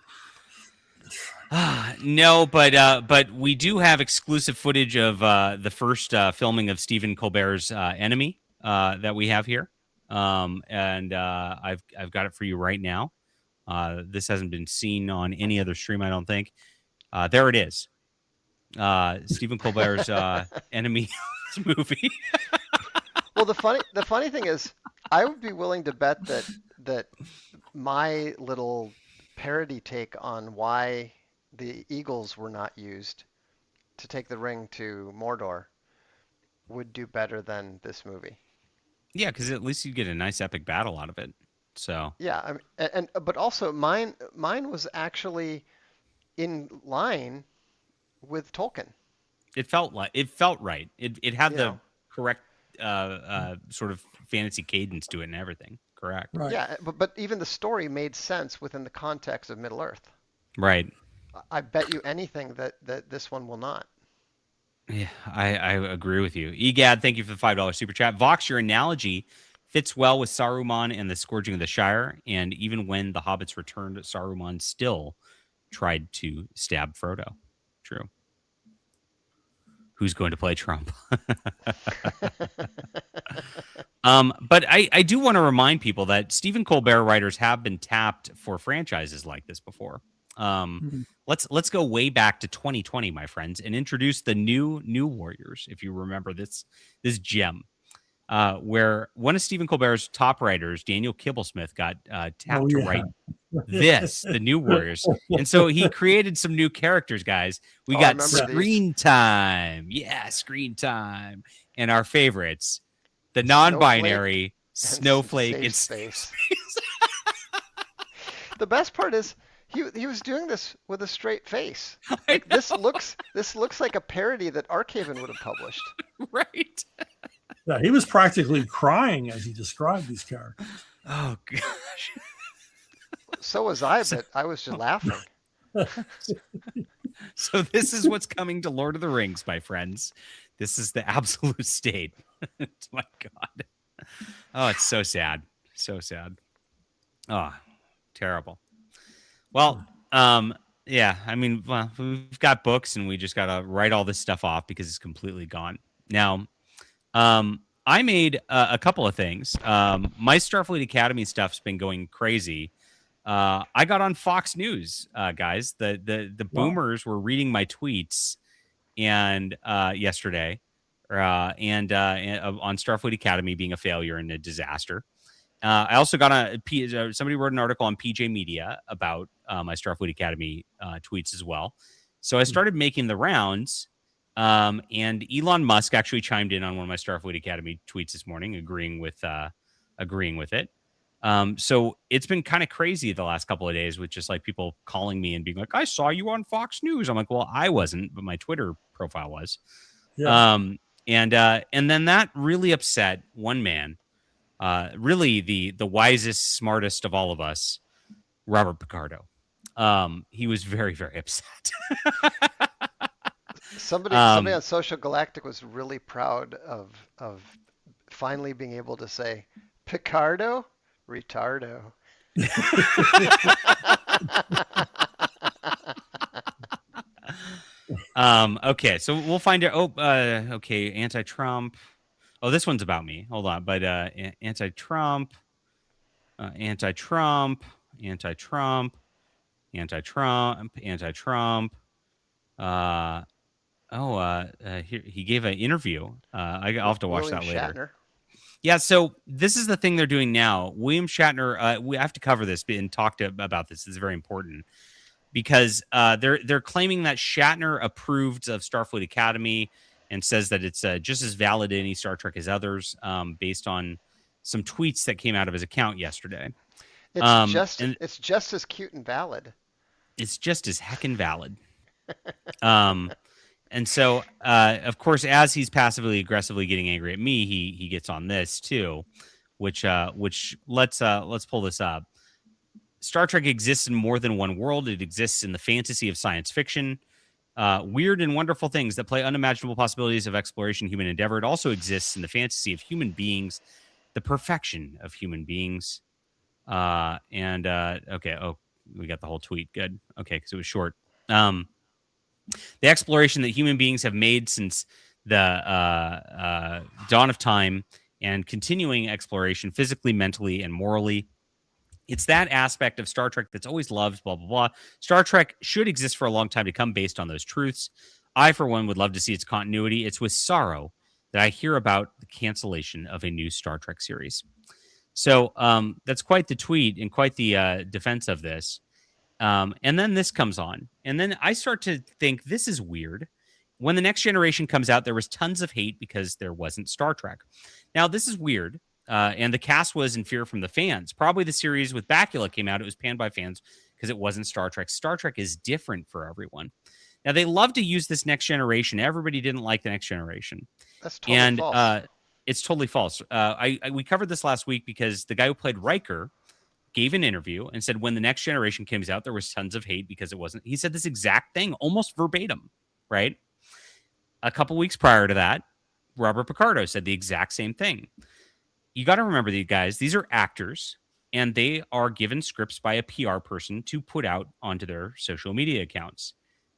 No, but we do have exclusive footage of the first filming of Stephen Colbert's Enemy that we have here, and I've got it for you right now. This hasn't been seen on any other stream, I don't think. There it is, Stephen Colbert's Enemy movie. Well, the funny thing is, I would be willing to bet that my little parody take on why the Eagles were not used to take the ring to Mordor would do better than this movie. Yeah, because at least you get a nice epic battle out of it. So Yeah, I mean, but also mine was actually in line with Tolkien. it felt right. It had You the know, correct sort of fantasy cadence to it and everything. Correct. Right. yeah, but even the story made sense within the context of Middle Earth. Right. I bet you anything that this one will not. Yeah, I agree with you. Egad, thank you for the $5 super chat. Vox, your analogy fits well with Saruman and the Scourging of the Shire. And even when the hobbits returned, Saruman still tried to stab Frodo. True. Who's going to play Trump? But I do want to remind people that Stephen Colbert writers have been tapped for franchises like this before. Let's go way back to 2020, my friends, and introduce the new Warriors. If you remember this gem, where one of Stephen Colbert's top writers, Daniel Kibblesmith, got tapped to write the New Warriors, and so he created some new characters. Guys, we got screen time, screen time, and our favorites, the non-binary Snowflake and Space. The best part is he was doing this with a straight face. Like, this looks like a parody that Archaven would have published. Right. Yeah, he was practically crying as he described these characters. Oh gosh. So was I, but I was just laughing. So this is what's coming to Lord of the Rings, my friends. This is the absolute state. My God. Oh, it's so sad. So sad. Oh, terrible. Well, yeah, I mean, well, we've got books and we just got to write all this stuff off because it's completely gone. Now, I made a couple of things. My Starfleet Academy stuff's been going crazy. I got on Fox News, guys. The boomers were reading my tweets and yesterday, and on Starfleet Academy being a failure and a disaster. I also got somebody wrote an article on PJ Media about my Starfleet Academy tweets as well. So I started making the rounds. And Elon Musk actually chimed in on one of my Starfleet Academy tweets this morning, agreeing with it. So it's been kind of crazy the last couple of days with just like people calling me and being like, I saw you on Fox News. I'm like, well, I wasn't, but my Twitter profile was. Yeah. And then that really upset one man, really the wisest, smartest of all of us, Robert Picardo. He was very, very upset. Somebody on Social Galactic was really proud of finally being able to say Picardo, retardo. Okay, so we'll find out. Okay, anti-Trump. Oh, this one's about me. Hold on, but anti-Trump, anti-Trump, anti-Trump, anti-Trump, anti-Trump. He gave an interview. I'll have to watch that later. Shatner. Yeah, so this is the thing they're doing now. William Shatner, we have to cover this and talk about this. It's very important because they're claiming that Shatner approved of Starfleet Academy and says that it's just as valid in any Star Trek as others, based on some tweets that came out of his account yesterday. It's just as cute and valid. It's just as heckin' valid. And so, of course, as he's passively aggressively getting angry at me, he gets on this too, which let's pull this up. Star Trek exists in more than one world. It exists in the fantasy of science fiction, weird and wonderful things that play unimaginable possibilities of exploration, human endeavor. It also exists in the fantasy of human beings, the perfection of human beings. Okay. Oh, we got the whole tweet. Good. Okay, because it was short. The exploration that human beings have made since the dawn of time and continuing exploration physically, mentally, and morally. It's that aspect of Star Trek that's always loved, blah, blah, blah. Star Trek should exist for a long time to come based on those truths. I, for one, would love to see its continuity. It's with sorrow that I hear about the cancellation of a new Star Trek series. So that's quite the tweet and quite the defense of this. And then this comes on. And then I start to think this is weird. When The Next Generation comes out, there was tons of hate because there wasn't Star Trek. Now, this is weird. and the cast was in fear from the fans. Probably the series with Bakula came out. It was panned by fans because it wasn't Star Trek. Star Trek is different for everyone. Now, they love to use this Next Generation. Everybody didn't like the Next Generation. That's totally false. It's totally false. We covered this last week because the guy who played Riker gave an interview and said when the Next Generation came out, there was tons of hate because it wasn't. He said this exact thing, almost verbatim, right? A couple weeks prior to that, Robert Picardo said the exact same thing. You got to remember, these guys, these are actors, and they are given scripts by a PR person to put out onto their social media accounts.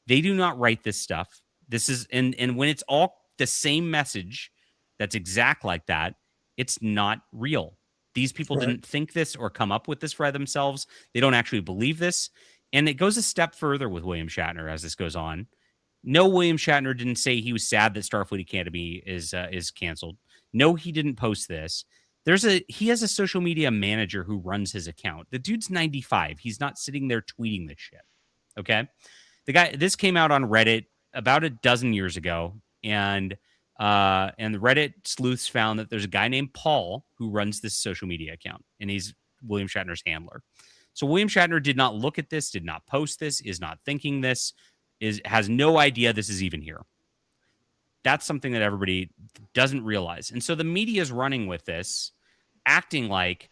They do not write this stuff. This is, and when it's all the same message that's exact like that, it's not real. These people didn't think this or come up with this for themselves. They don't actually believe this. And it goes a step further with William Shatner as this goes on. No, William Shatner didn't say he was sad that Starfleet Academy is canceled. No, he didn't post this. He has a social media manager who runs his account. The dude's 95. He's not sitting there tweeting this shit. Okay. This came out on Reddit about a dozen years ago. And the Reddit sleuths found that there's a guy named Paul who runs this social media account, and he's William Shatner's handler. So William Shatner did not look at this, did not post this, is not thinking this, has no idea this is even here. That's something that everybody doesn't realize. And so the media is running with this, acting like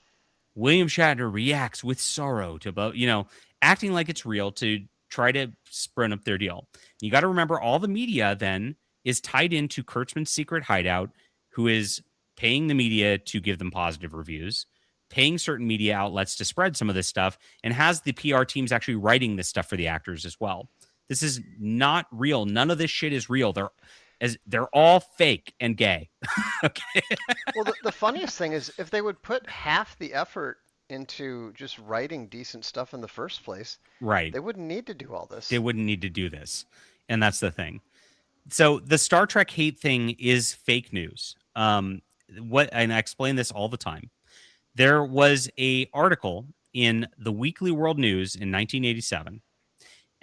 William Shatner reacts with sorrow to, acting like it's real to try to spin up their deal. You got to remember, all the media then is tied into Kurtzman's secret hideout, who is paying the media to give them positive reviews, paying certain media outlets to spread some of this stuff, and has the PR teams actually writing this stuff for the actors as well. This is not real. None of this shit is real. They're all fake and gay. Okay. Well, the funniest thing is if they would put half the effort into just writing decent stuff in the first place, right? They wouldn't need to do all this. They wouldn't need to do this. And that's the thing. So the Star Trek hate thing is fake news. And I explain this all the time. There was a article in the Weekly World News in 1987.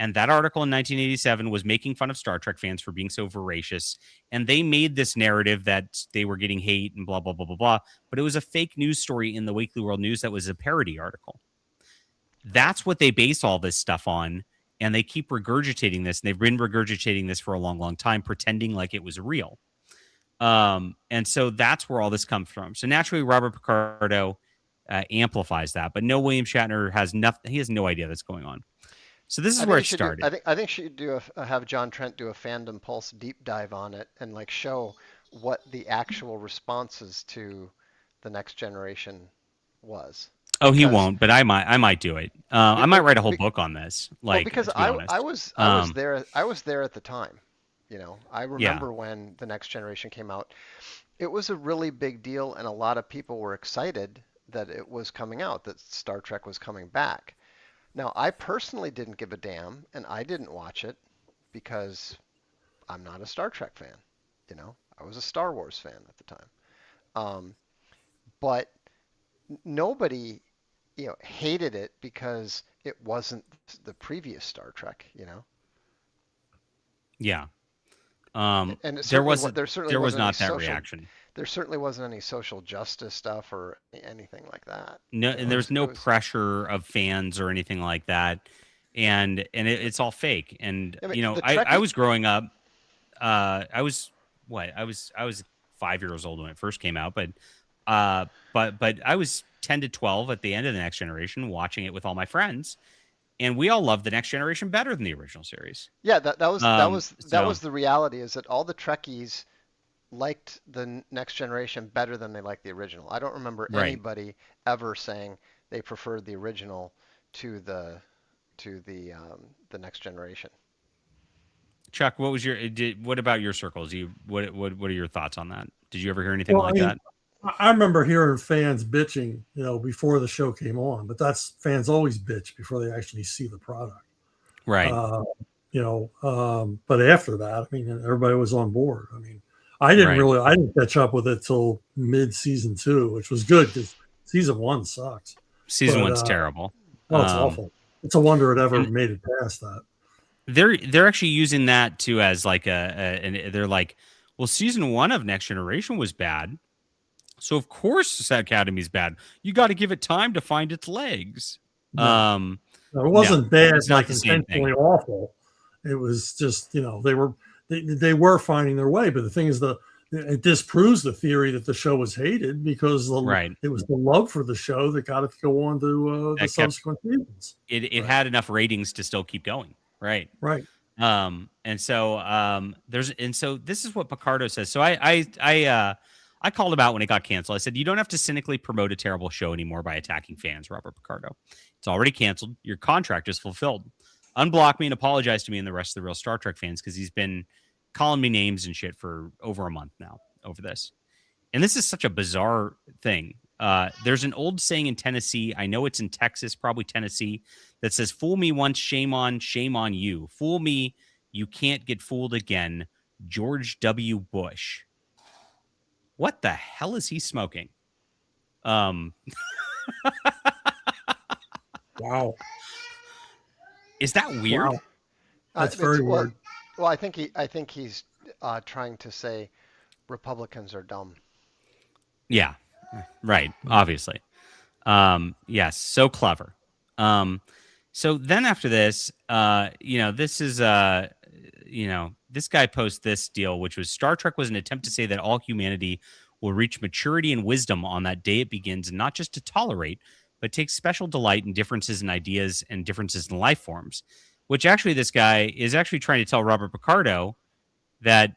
And that article in 1987 was making fun of Star Trek fans for being so voracious. And they made this narrative that they were getting hate and blah, blah, blah, blah, blah. But it was a fake news story in the Weekly World News that was a parody article. That's what they base all this stuff on. And they keep regurgitating this. And they've been regurgitating this for a long, long time, pretending like it was real. And so that's where all this comes from. So naturally, Robert Picardo amplifies that. But no, William Shatner has nothing. He has no idea that's going on. So this is where it started. I think she should have John Trent do a Fandom Pulse deep dive on it and show what the actual responses to the Next Generation was. Oh, he won't, but I might do it. I might write a whole book on this. Because I was there. I was there at the time. I remember when the Next Generation came out. It was a really big deal, and a lot of people were excited that it was coming out, that Star Trek was coming back. Now, I personally didn't give a damn, and I didn't watch it because I'm not a Star Trek fan. I was a Star Wars fan at the time. But nobody, hated it because it wasn't the previous Star Trek. Yeah. And there was not that reaction. There certainly wasn't any social justice stuff or anything like that. No, and there's no pressure of fans or anything like that. And it's all fake. And I was growing up. I was 5 years old when it first came out, but I was 10 to 12 at the end of the Next Generation, watching it with all my friends. And we all loved the Next Generation better than the original series. Yeah, that was the reality, is that all the Trekkies liked the Next Generation better than they liked the original. I don't remember anybody ever saying they preferred the original to the Next Generation. Chuck, what about your circles? What are your thoughts on that? Did you ever hear anything that? I remember hearing fans bitching, before the show came on, but fans always bitch before they actually see the product. Right. But after that, everybody was on board. I didn't catch up with it till mid-season 2, which was good because season 1 sucks. Season 1's terrible. Oh, it's awful. It's a wonder it ever made it past that. They're actually using that too as and they're like, well, season 1 of Next Generation was bad. So of course Academy's bad. You got to give it time to find its legs. No, it wasn't bad. It's not like the same intentionally thing. awful. It was just, they were finding their way. But the thing is, it disproves the theory that the show was hated because it was the love for the show that got it to go on to the subsequent seasons. It had enough ratings to still keep going. Right. And so this is what Picardo says. So I called him out when it got canceled. I said, you don't have to cynically promote a terrible show anymore by attacking fans, Robert Picardo. It's already canceled. Your contract is fulfilled. Unblock me and apologize to me and the rest of the real Star Trek fans, because he's been calling me names and shit for over a month now over this. And this is such a bizarre thing. There's an old saying in Tennessee, I know it's in Texas, probably Tennessee, that says, fool me once, shame on you. Fool me, you can't get fooled again. George W. Bush. What the hell is he smoking? Wow. Is that weird? Wow. That's very weird. Well, I think he's trying to say Republicans are dumb. Yeah, right. Obviously. Yes. So clever. So then after this, this is, this guy posts this deal, which was Star Trek was an attempt to say that all humanity will reach maturity and wisdom on that day it begins, and not just to tolerate, but take special delight in differences in ideas and differences in life forms, which actually this guy is actually trying to tell Robert Picardo that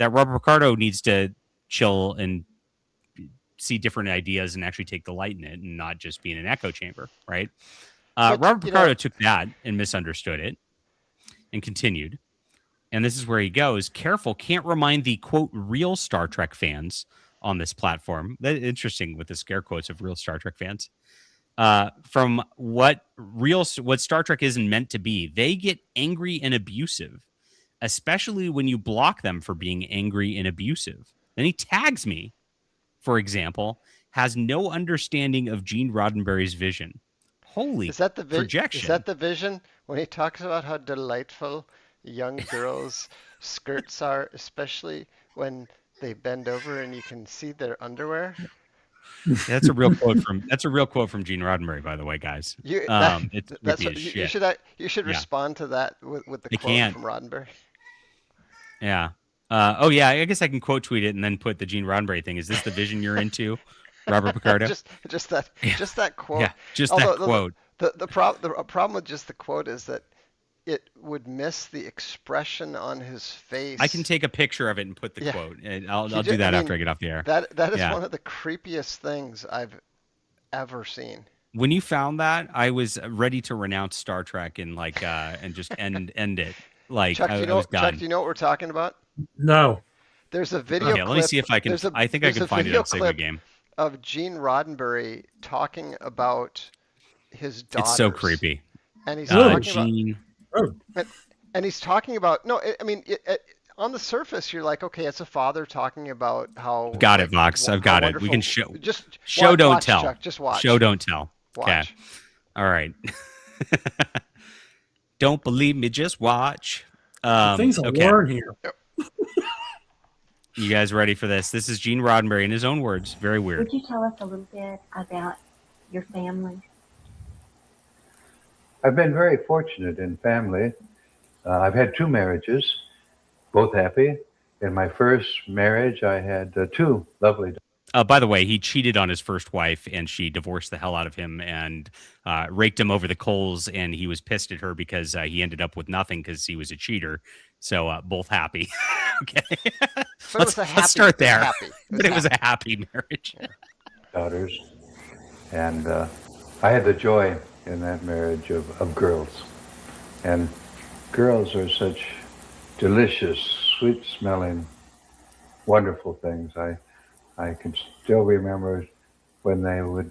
Robert Picardo needs to chill and see different ideas and actually take delight in it and not just be in an echo chamber, right? Robert Picardo took that and misunderstood it and continued. And this is where he goes, careful, can't remind the, quote, real Star Trek fans on this platform. That's interesting with the scare quotes of real Star Trek fans. From what Star Trek isn't meant to be. They get angry and abusive, especially when you block them for being angry and abusive. Then he tags me, for example, has no understanding of Gene Roddenberry's vision. Holy projection. Is that the vision when he talks about how delightful young girls' skirts are, especially when they bend over and you can see their underwear? That's a real quote from Gene Roddenberry, by the way, guys. It's creepy as shit. You should respond to that with the quote from Roddenberry. Yeah. I guess I can quote tweet it and then put the Gene Roddenberry thing. Is this the vision you're into, Robert Picardo? just that quote. Yeah, that quote. The problem with just the quote is that it would miss the expression on his face. I can take a picture of it and put the quote. And I'll do that after I get off the air. That is one of the creepiest things I've ever seen. When you found that, I was ready to renounce Star Trek and and just end it. Chuck, I was done. Chuck, do you know what we're talking about? No. There's a video clip. Let me see if I can. I think I can find it on Sigma Game. Of Gene Roddenberry talking about his daughters. It's so creepy. And he's talking and he's talking about on the surface you're like, okay, it's a father talking about how. Got it, Vox. I've got it. We can show. Just don't tell. Chuck, just watch. Show don't tell. Watch. Okay. All right. Don't believe me, just watch. Things I learn here. You guys ready for this? This is Gene Roddenberry in his own words. Very weird. Would you tell us a little bit about your family? I've been very fortunate in family. I've had 2 marriages, both happy. In my first marriage, I had 2 lovely daughters. By the way, he cheated on his first wife, and she divorced the hell out of him and raked him over the coals, and he was pissed at her because he ended up with nothing because he was a cheater. So both happy. Okay. Let's start there. It was a happy marriage. Daughters. And I had the joy in that marriage of girls. And girls are such delicious, sweet-smelling, wonderful things. I can still remember when they would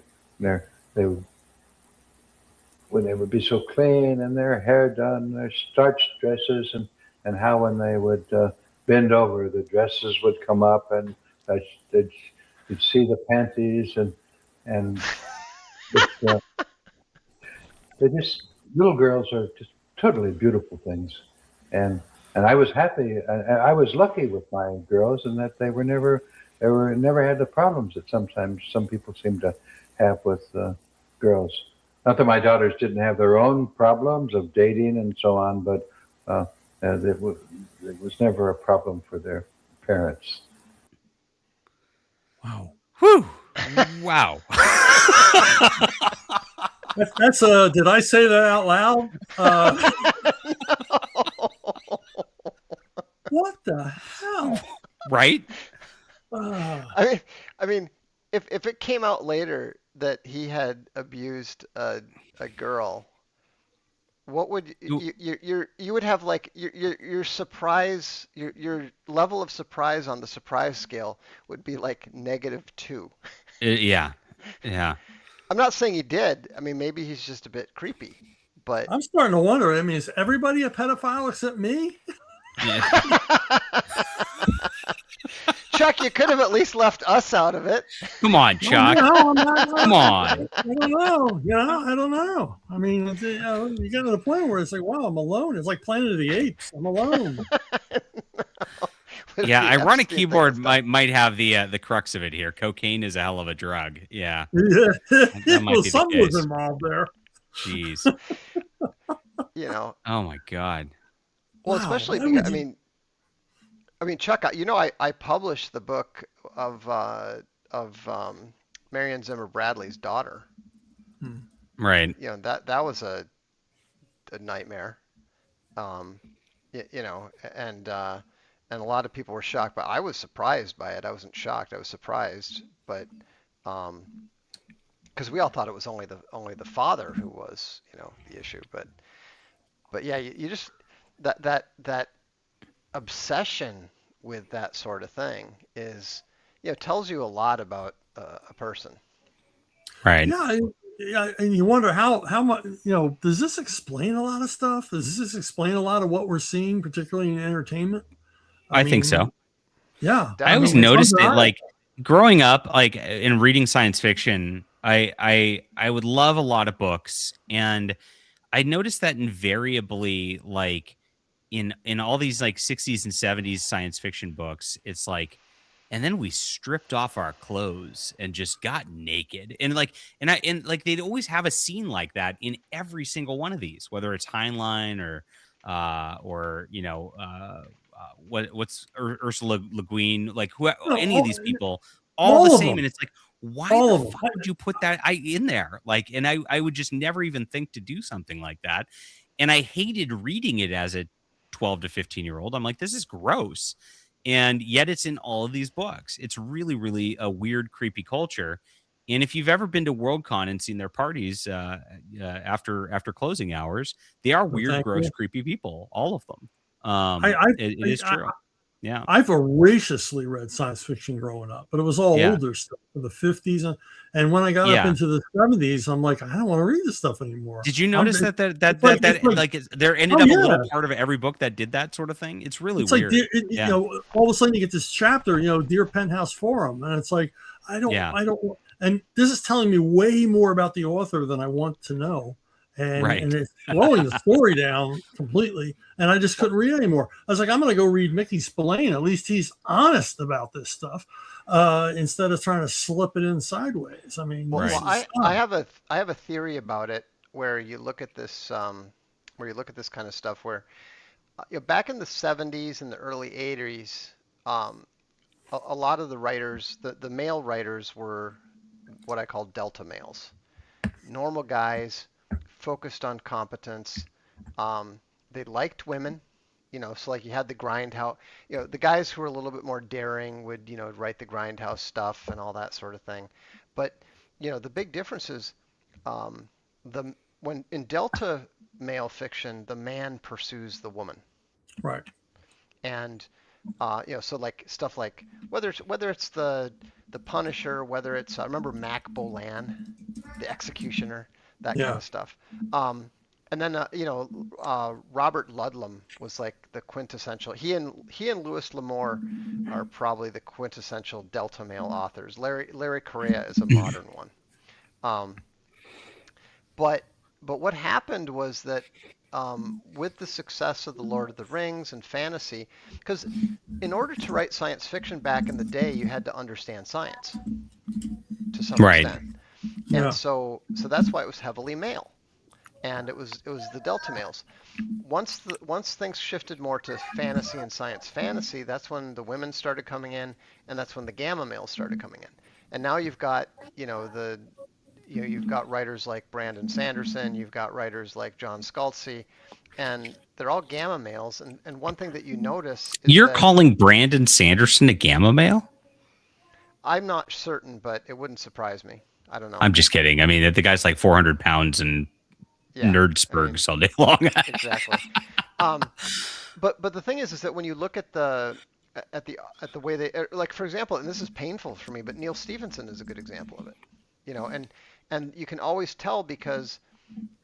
be so clean and their hair done, their starched dresses, and how when they would bend over, the dresses would come up and you'd see the panties and they're just, little girls are just totally beautiful things. And I was happy. I was lucky with my girls in that they were never never had the problems that sometimes some people seem to have with girls. Not that my daughters didn't have their own problems of dating and so on, but it was never a problem for their parents. Wow. Whew. Wow. That's did I say that out loud? What the hell? Right? I mean, if it came out later that he had abused a girl, what would you would have like your surprise your level of surprise on the surprise scale would be like -2. Yeah. I'm not saying he did. I mean, maybe he's just a bit creepy, but I'm starting to wonder. I mean, is everybody a pedophile except me? Yeah. Chuck, you could have at least left us out of it. Come on, Chuck. Come on. I don't know. I don't know. I mean, you get to the point where it's like, wow, I'm alone. It's like Planet of the Apes. I'm alone. Yeah, ironic keyboard might have the crux of it here. Cocaine is a hell of a drug. Yeah. That might be something the case. was involved there. Jeez. Oh my God. Well, Wow, especially why because, would I mean, Chuck, I published the book of Marion Zimmer Bradley's daughter. Right. That was a nightmare. And a lot of people were shocked, but I was surprised by it. I wasn't shocked. I was surprised, but because we all thought it was only the father who was the issue, but yeah, you just that obsession with that sort of thing is tells you a lot about a person. Right. Yeah, and you wonder how much does this explain a lot of stuff? Does this explain a lot of what we're seeing, particularly in entertainment? I think so. Yeah, I always noticed it, like growing up, like in reading science fiction. I would love a lot of books, and I noticed that invariably, like in all these like 60s and 70s science fiction books, it's like, and then we stripped off our clothes and just got naked, and they'd always have a scene like that in every single one of these, whether it's Heinlein or what's Ursula Le Guin, like any of these people, all the same, and it's like, why the fuck would you put that in there? Like, and I would just never even think to do something like that, and I hated reading it as a 12 to 15-year-old. I'm like, this is gross, and yet it's in all of these books. It's really, really a weird, creepy culture. And if you've ever been to Worldcon and seen their parties after closing hours, they are weird, gross, creepy people, all of them. It is true. Yeah, I voraciously read science fiction growing up, but it was all older stuff from the 50s, and when I got up into the 70s, I'm like, I don't want to read this stuff anymore. Did you notice that there ended up a little part of every book that did that sort of thing? It's really weird. Like, all of a sudden you get this chapter, Dear Penthouse Forum, and it's like, I don't, and this is telling me way more about the author than I want to know. And it's slowing the story down completely, and I just couldn't read anymore. I was like, I'm going to go read Mickey Spillane. At least he's honest about this stuff, instead of trying to slip it in sideways. I mean, I have a theory about it where you look at this kind of stuff where back in the 70s and the early 80s, a lot of the writers, the male writers, were what I call delta males, normal guys, focused on competence. They liked women, so like you had the Grindhouse, the guys who were a little bit more daring would, write the Grindhouse stuff and all that sort of thing. But, the big difference is when in delta male fiction, the man pursues the woman. Right. And, so like stuff like whether it's the Punisher, whether it's, I remember Mac Bolan, the Executioner, that kind of stuff. And then Robert Ludlum was like the quintessential. He and Louis L'Amour are probably the quintessential delta male authors. Larry Correa is a modern one. But what happened was that with the success of the Lord of the Rings and fantasy, because in order to write science fiction back in the day, you had to understand science to some extent, and so that's why it was heavily male, and it was the Delta males. Once things shifted more to fantasy and science fantasy, that's when the women started coming in, and that's when the Gamma males started coming in, and now you've got you've got writers like Brandon Sanderson, you've got writers like John Scalzi, and they're all Gamma males. And one thing that you notice is You're that calling Brandon Sanderson a Gamma male? I'm not certain, but it wouldn't surprise me. I don't know. I'm just kidding. I mean, the guy's like 400 pounds and Nerdsburgs all day long. Exactly. But the thing is that when you look at the way they, like, for example, and this is painful for me, but Neil Stephenson is a good example of it. And you can always tell because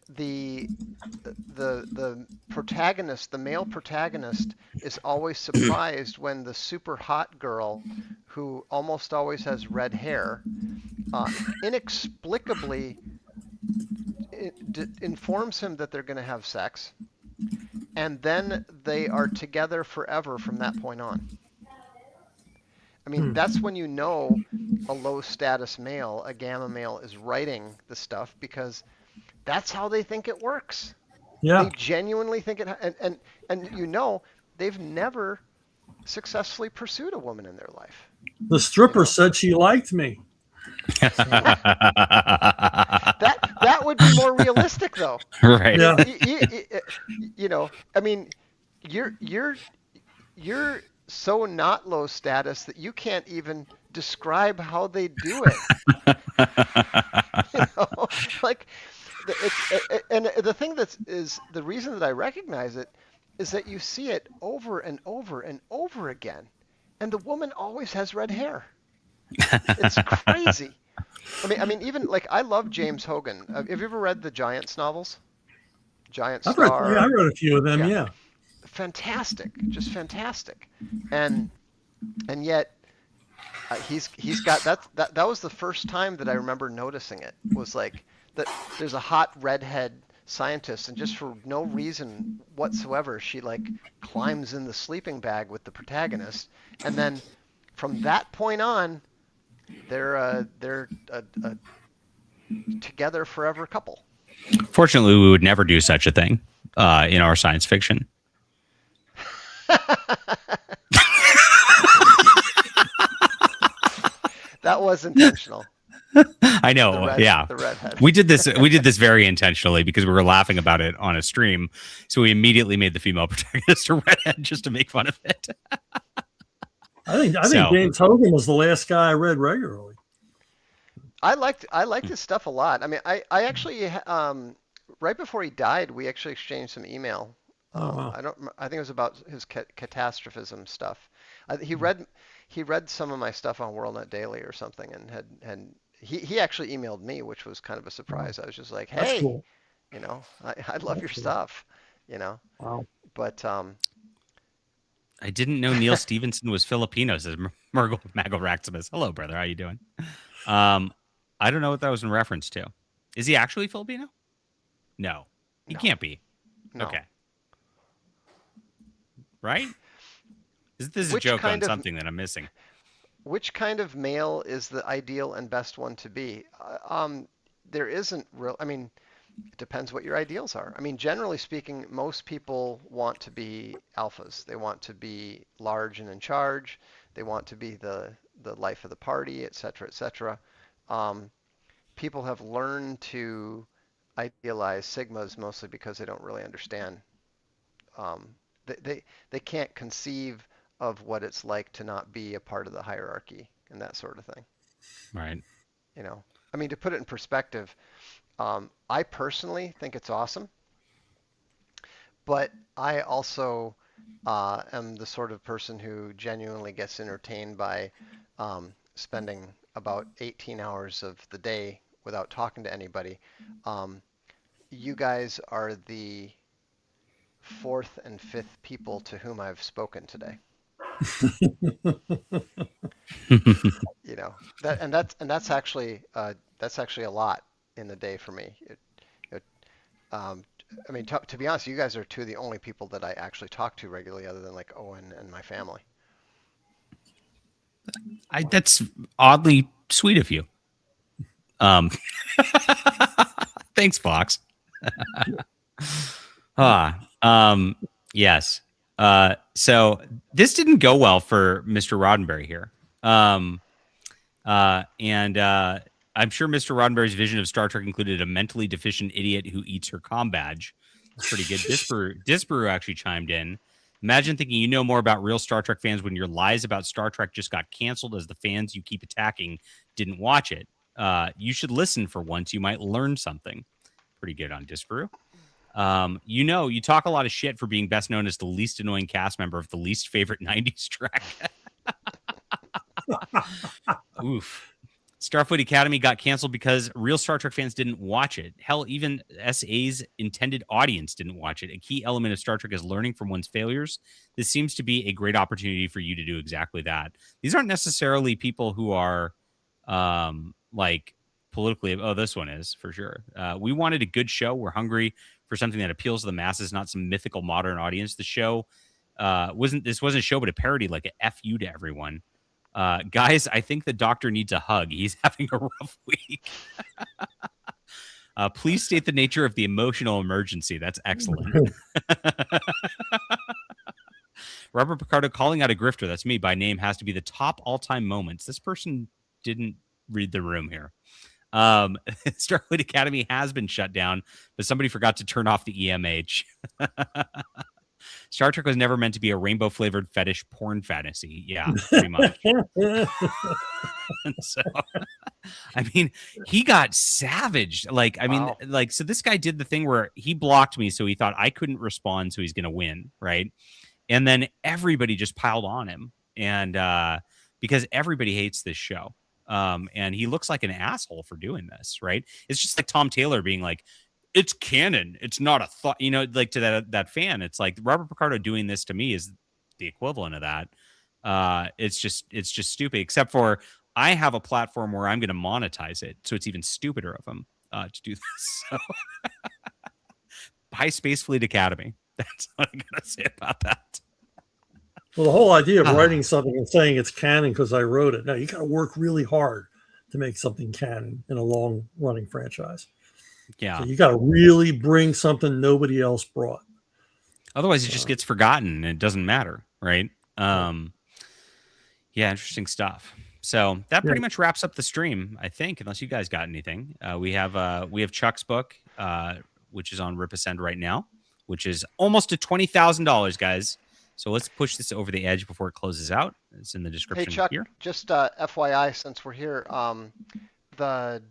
the protagonist, the male protagonist, is always surprised when the super hot girl, who almost always has red hair, inexplicably informs him that they're going to have sex, and then they are together forever from that point on. I mean, that's when you know a low status male, a Gamma male, is writing the stuff, because that's how they think it works. Yeah. They genuinely think it, and they've never successfully pursued a woman in their life. The stripper said she liked me. That would be more realistic, though. Right. Yeah. I mean, you're so not low status that you can't even describe how they do it. Like, and the thing is the reason that I recognize it is that you see it over and over and over again, and the woman always has red hair. It's crazy. I mean, even like, I love James Hogan. Have you ever read the Giants novels? Giant Star. I read a few of them. Yeah. Fantastic, just fantastic, and yet he's got that was the first time that I remember noticing it, was like that there's a hot redhead scientist, and just for no reason whatsoever, she like climbs in the sleeping bag with the protagonist, and then from that point on, they're a together forever couple. Fortunately, we would never do such a thing in our science fiction. That was intentional. I know. The redhead. We did this very intentionally because we were laughing about it on a stream. So we immediately made the female protagonist a redhead just to make fun of it. I think James Hogan was the last guy I read regularly. I liked his stuff a lot. I mean, I actually right before he died, we actually exchanged some email. Wow. I think it was about his catastrophism stuff. He read some of my stuff on WorldNet Daily or something, and he actually emailed me, which was kind of a surprise. I was just like, hey, cool. I love your stuff, Wow. But I didn't know Neil Stephenson was Filipino, says Murgle Raximus. Hello, brother. How you doing? I don't know what that was in reference to. Is he actually Filipino? No. He can't be. No. Okay. Right? This is a joke on something that I'm missing. Which kind of male is the ideal and best one to be? There isn't real. I mean, it depends what your ideals are. I mean, generally speaking, most people want to be alphas. They want to be large and in charge. They want to be the life of the party, et cetera, et cetera. People have learned to idealize sigmas mostly because they don't really understand. They can't conceive of what it's like to not be a part of the hierarchy and that sort of thing. Right. I mean, to put it in perspective, I personally think it's awesome, but I also am the sort of person who genuinely gets entertained by spending about 18 hours of the day without talking to anybody. You guys are the fourth and fifth people to whom I've spoken today. That's actually a lot in the day for me. I mean, to be honest, you guys are two of the only people that I actually talk to regularly, other than like Owen and my family. That's oddly sweet of you. Thanks, Fox. Yes. So this didn't go well for Mr. Rodenberry here. I'm sure Mr. Roddenberry's vision of Star Trek included a mentally deficient idiot who eats her comm badge. That's pretty good. Disparu actually chimed in. Imagine thinking you know more about real Star Trek fans when your lies about Star Trek just got canceled as the fans you keep attacking didn't watch it. You should listen for once. You might learn something. Pretty good on Disparu. You talk a lot of shit for being best known as the least annoying cast member of the least favorite 90s Trek. Oof. Starfleet Academy got canceled because real Star Trek fans didn't watch it. Hell, even SA's intended audience didn't watch it. A key element of Star Trek is learning from one's failures. This seems to be a great opportunity for you to do exactly that. These aren't necessarily people who are like politically. Oh, this one is for sure. We wanted a good show. We're hungry for something that appeals to the masses, not some mythical modern audience. The show wasn't a show, but a parody, like a F you to everyone. Guys, I think the doctor needs a hug. He's having a rough week. Please state the nature of the emotional emergency. That's excellent. Robert Picardo calling out a grifter, that's me by name, has to be the top all-time moments. This person didn't read the room here. Starfleet Academy has been shut down, but somebody forgot to turn off the EMH. Star Trek was never meant to be a rainbow-flavored fetish porn fantasy. Yeah, pretty much. So, I mean, he got savaged. Like, I mean, wow. So this guy did the thing where he blocked me, so he thought I couldn't respond, so he's going to win, right? And then everybody just piled on him, and because everybody hates this show. And he looks like an asshole for doing this, right? It's just like Tom Taylor being like, it's canon. It's not a thought, like to that fan. It's like Robert Picardo doing this to me is the equivalent of that. It's just stupid, except for I have a platform where I'm going to monetize it. So it's even stupider of him to do this. So buy Space Fleet Academy. That's what I'm going to say about that. Well, the whole idea of writing something and saying it's canon because I wrote it. Now you got to work really hard to make something canon in a long running franchise. Yeah. So you got to really bring something nobody else brought. Otherwise, it just gets forgotten and it doesn't matter. Right. Yeah. Interesting stuff. So that pretty much wraps up the stream, I think, unless you guys got anything. We have Chuck's book, which is on Rip Ascend right now, which is almost to $20,000, guys. So let's push this over the edge before it closes out. It's in the description. Hey, Chuck, here. Just FYI, since we're here, the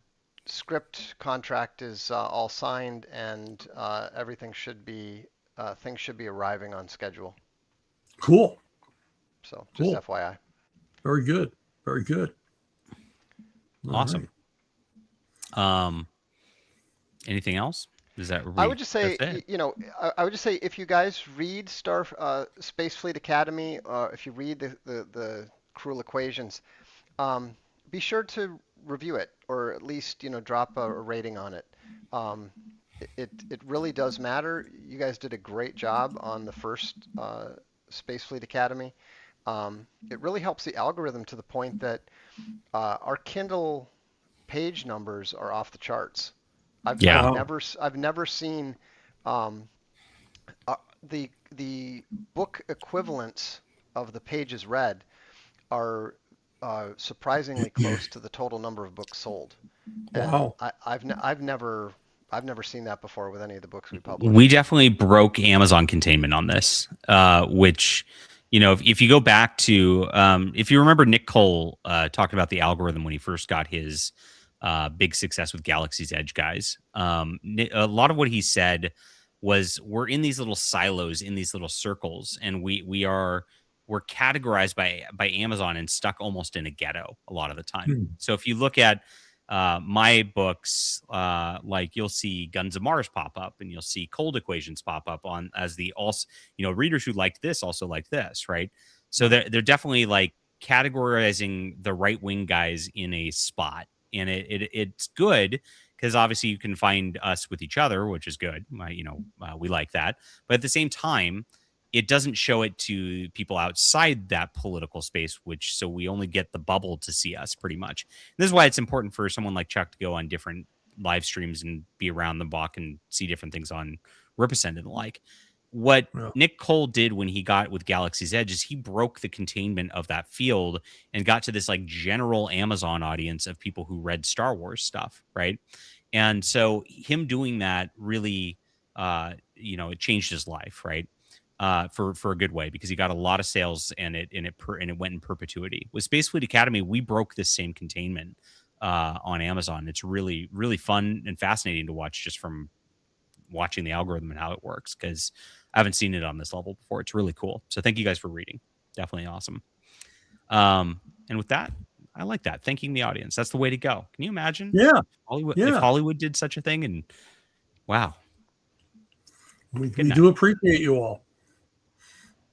script contract is all signed, and everything should be things should be arriving on schedule. Cool. So just FYI. Very good. Very good. Awesome. Right. Anything else? Is that I would just say, I would just say if you guys read Space Fleet Academy, if you read the Cruel Equations, be sure to review it, or at least drop a rating on it. It really does matter. You guys did a great job on the first Space Fleet Academy. It really helps the algorithm to the point that our Kindle page numbers are off the charts. I've never seen the book equivalents of the pages read are surprisingly close to the total number of books sold. Wow. And I've never seen that before with any of the books we published. We definitely broke Amazon containment on this, which, if you go back to, if you remember Nick Cole talked about the algorithm when he first got his big success with Galaxy's Edge guys. A lot of what he said was we're in these little silos, in these little circles, and we're categorized by Amazon and stuck almost in a ghetto a lot of the time. So if you look at my books, like you'll see Guns of Mars pop up, and you'll see Cold Equations pop up on as the also, readers who liked this also like this, right? So they're definitely like categorizing the right wing guys in a spot. And it's good because obviously you can find us with each other, which is good. We like that. But at the same time, it doesn't show it to people outside that political space, so we only get the bubble to see us pretty much. And this is why it's important for someone like Chuck to go on different live streams and be around the block and see different things on Represent and the like. What Nick Cole did when he got with Galaxy's Edge is he broke the containment of that field and got to this like general Amazon audience of people who read Star Wars stuff, right? And so him doing that really, it changed his life, right? For a good way, because he got a lot of sales and it went in perpetuity. With Space Fleet Academy, we broke this same containment on Amazon. It's really, really fun and fascinating to watch just from watching the algorithm and how it works, because I haven't seen it on this level before. It's really cool. So thank you guys for reading. Definitely awesome. And with that, I like that. Thanking the audience. That's the way to go. Can you imagine? Yeah. If Hollywood did such a thing, and wow. We do appreciate you all.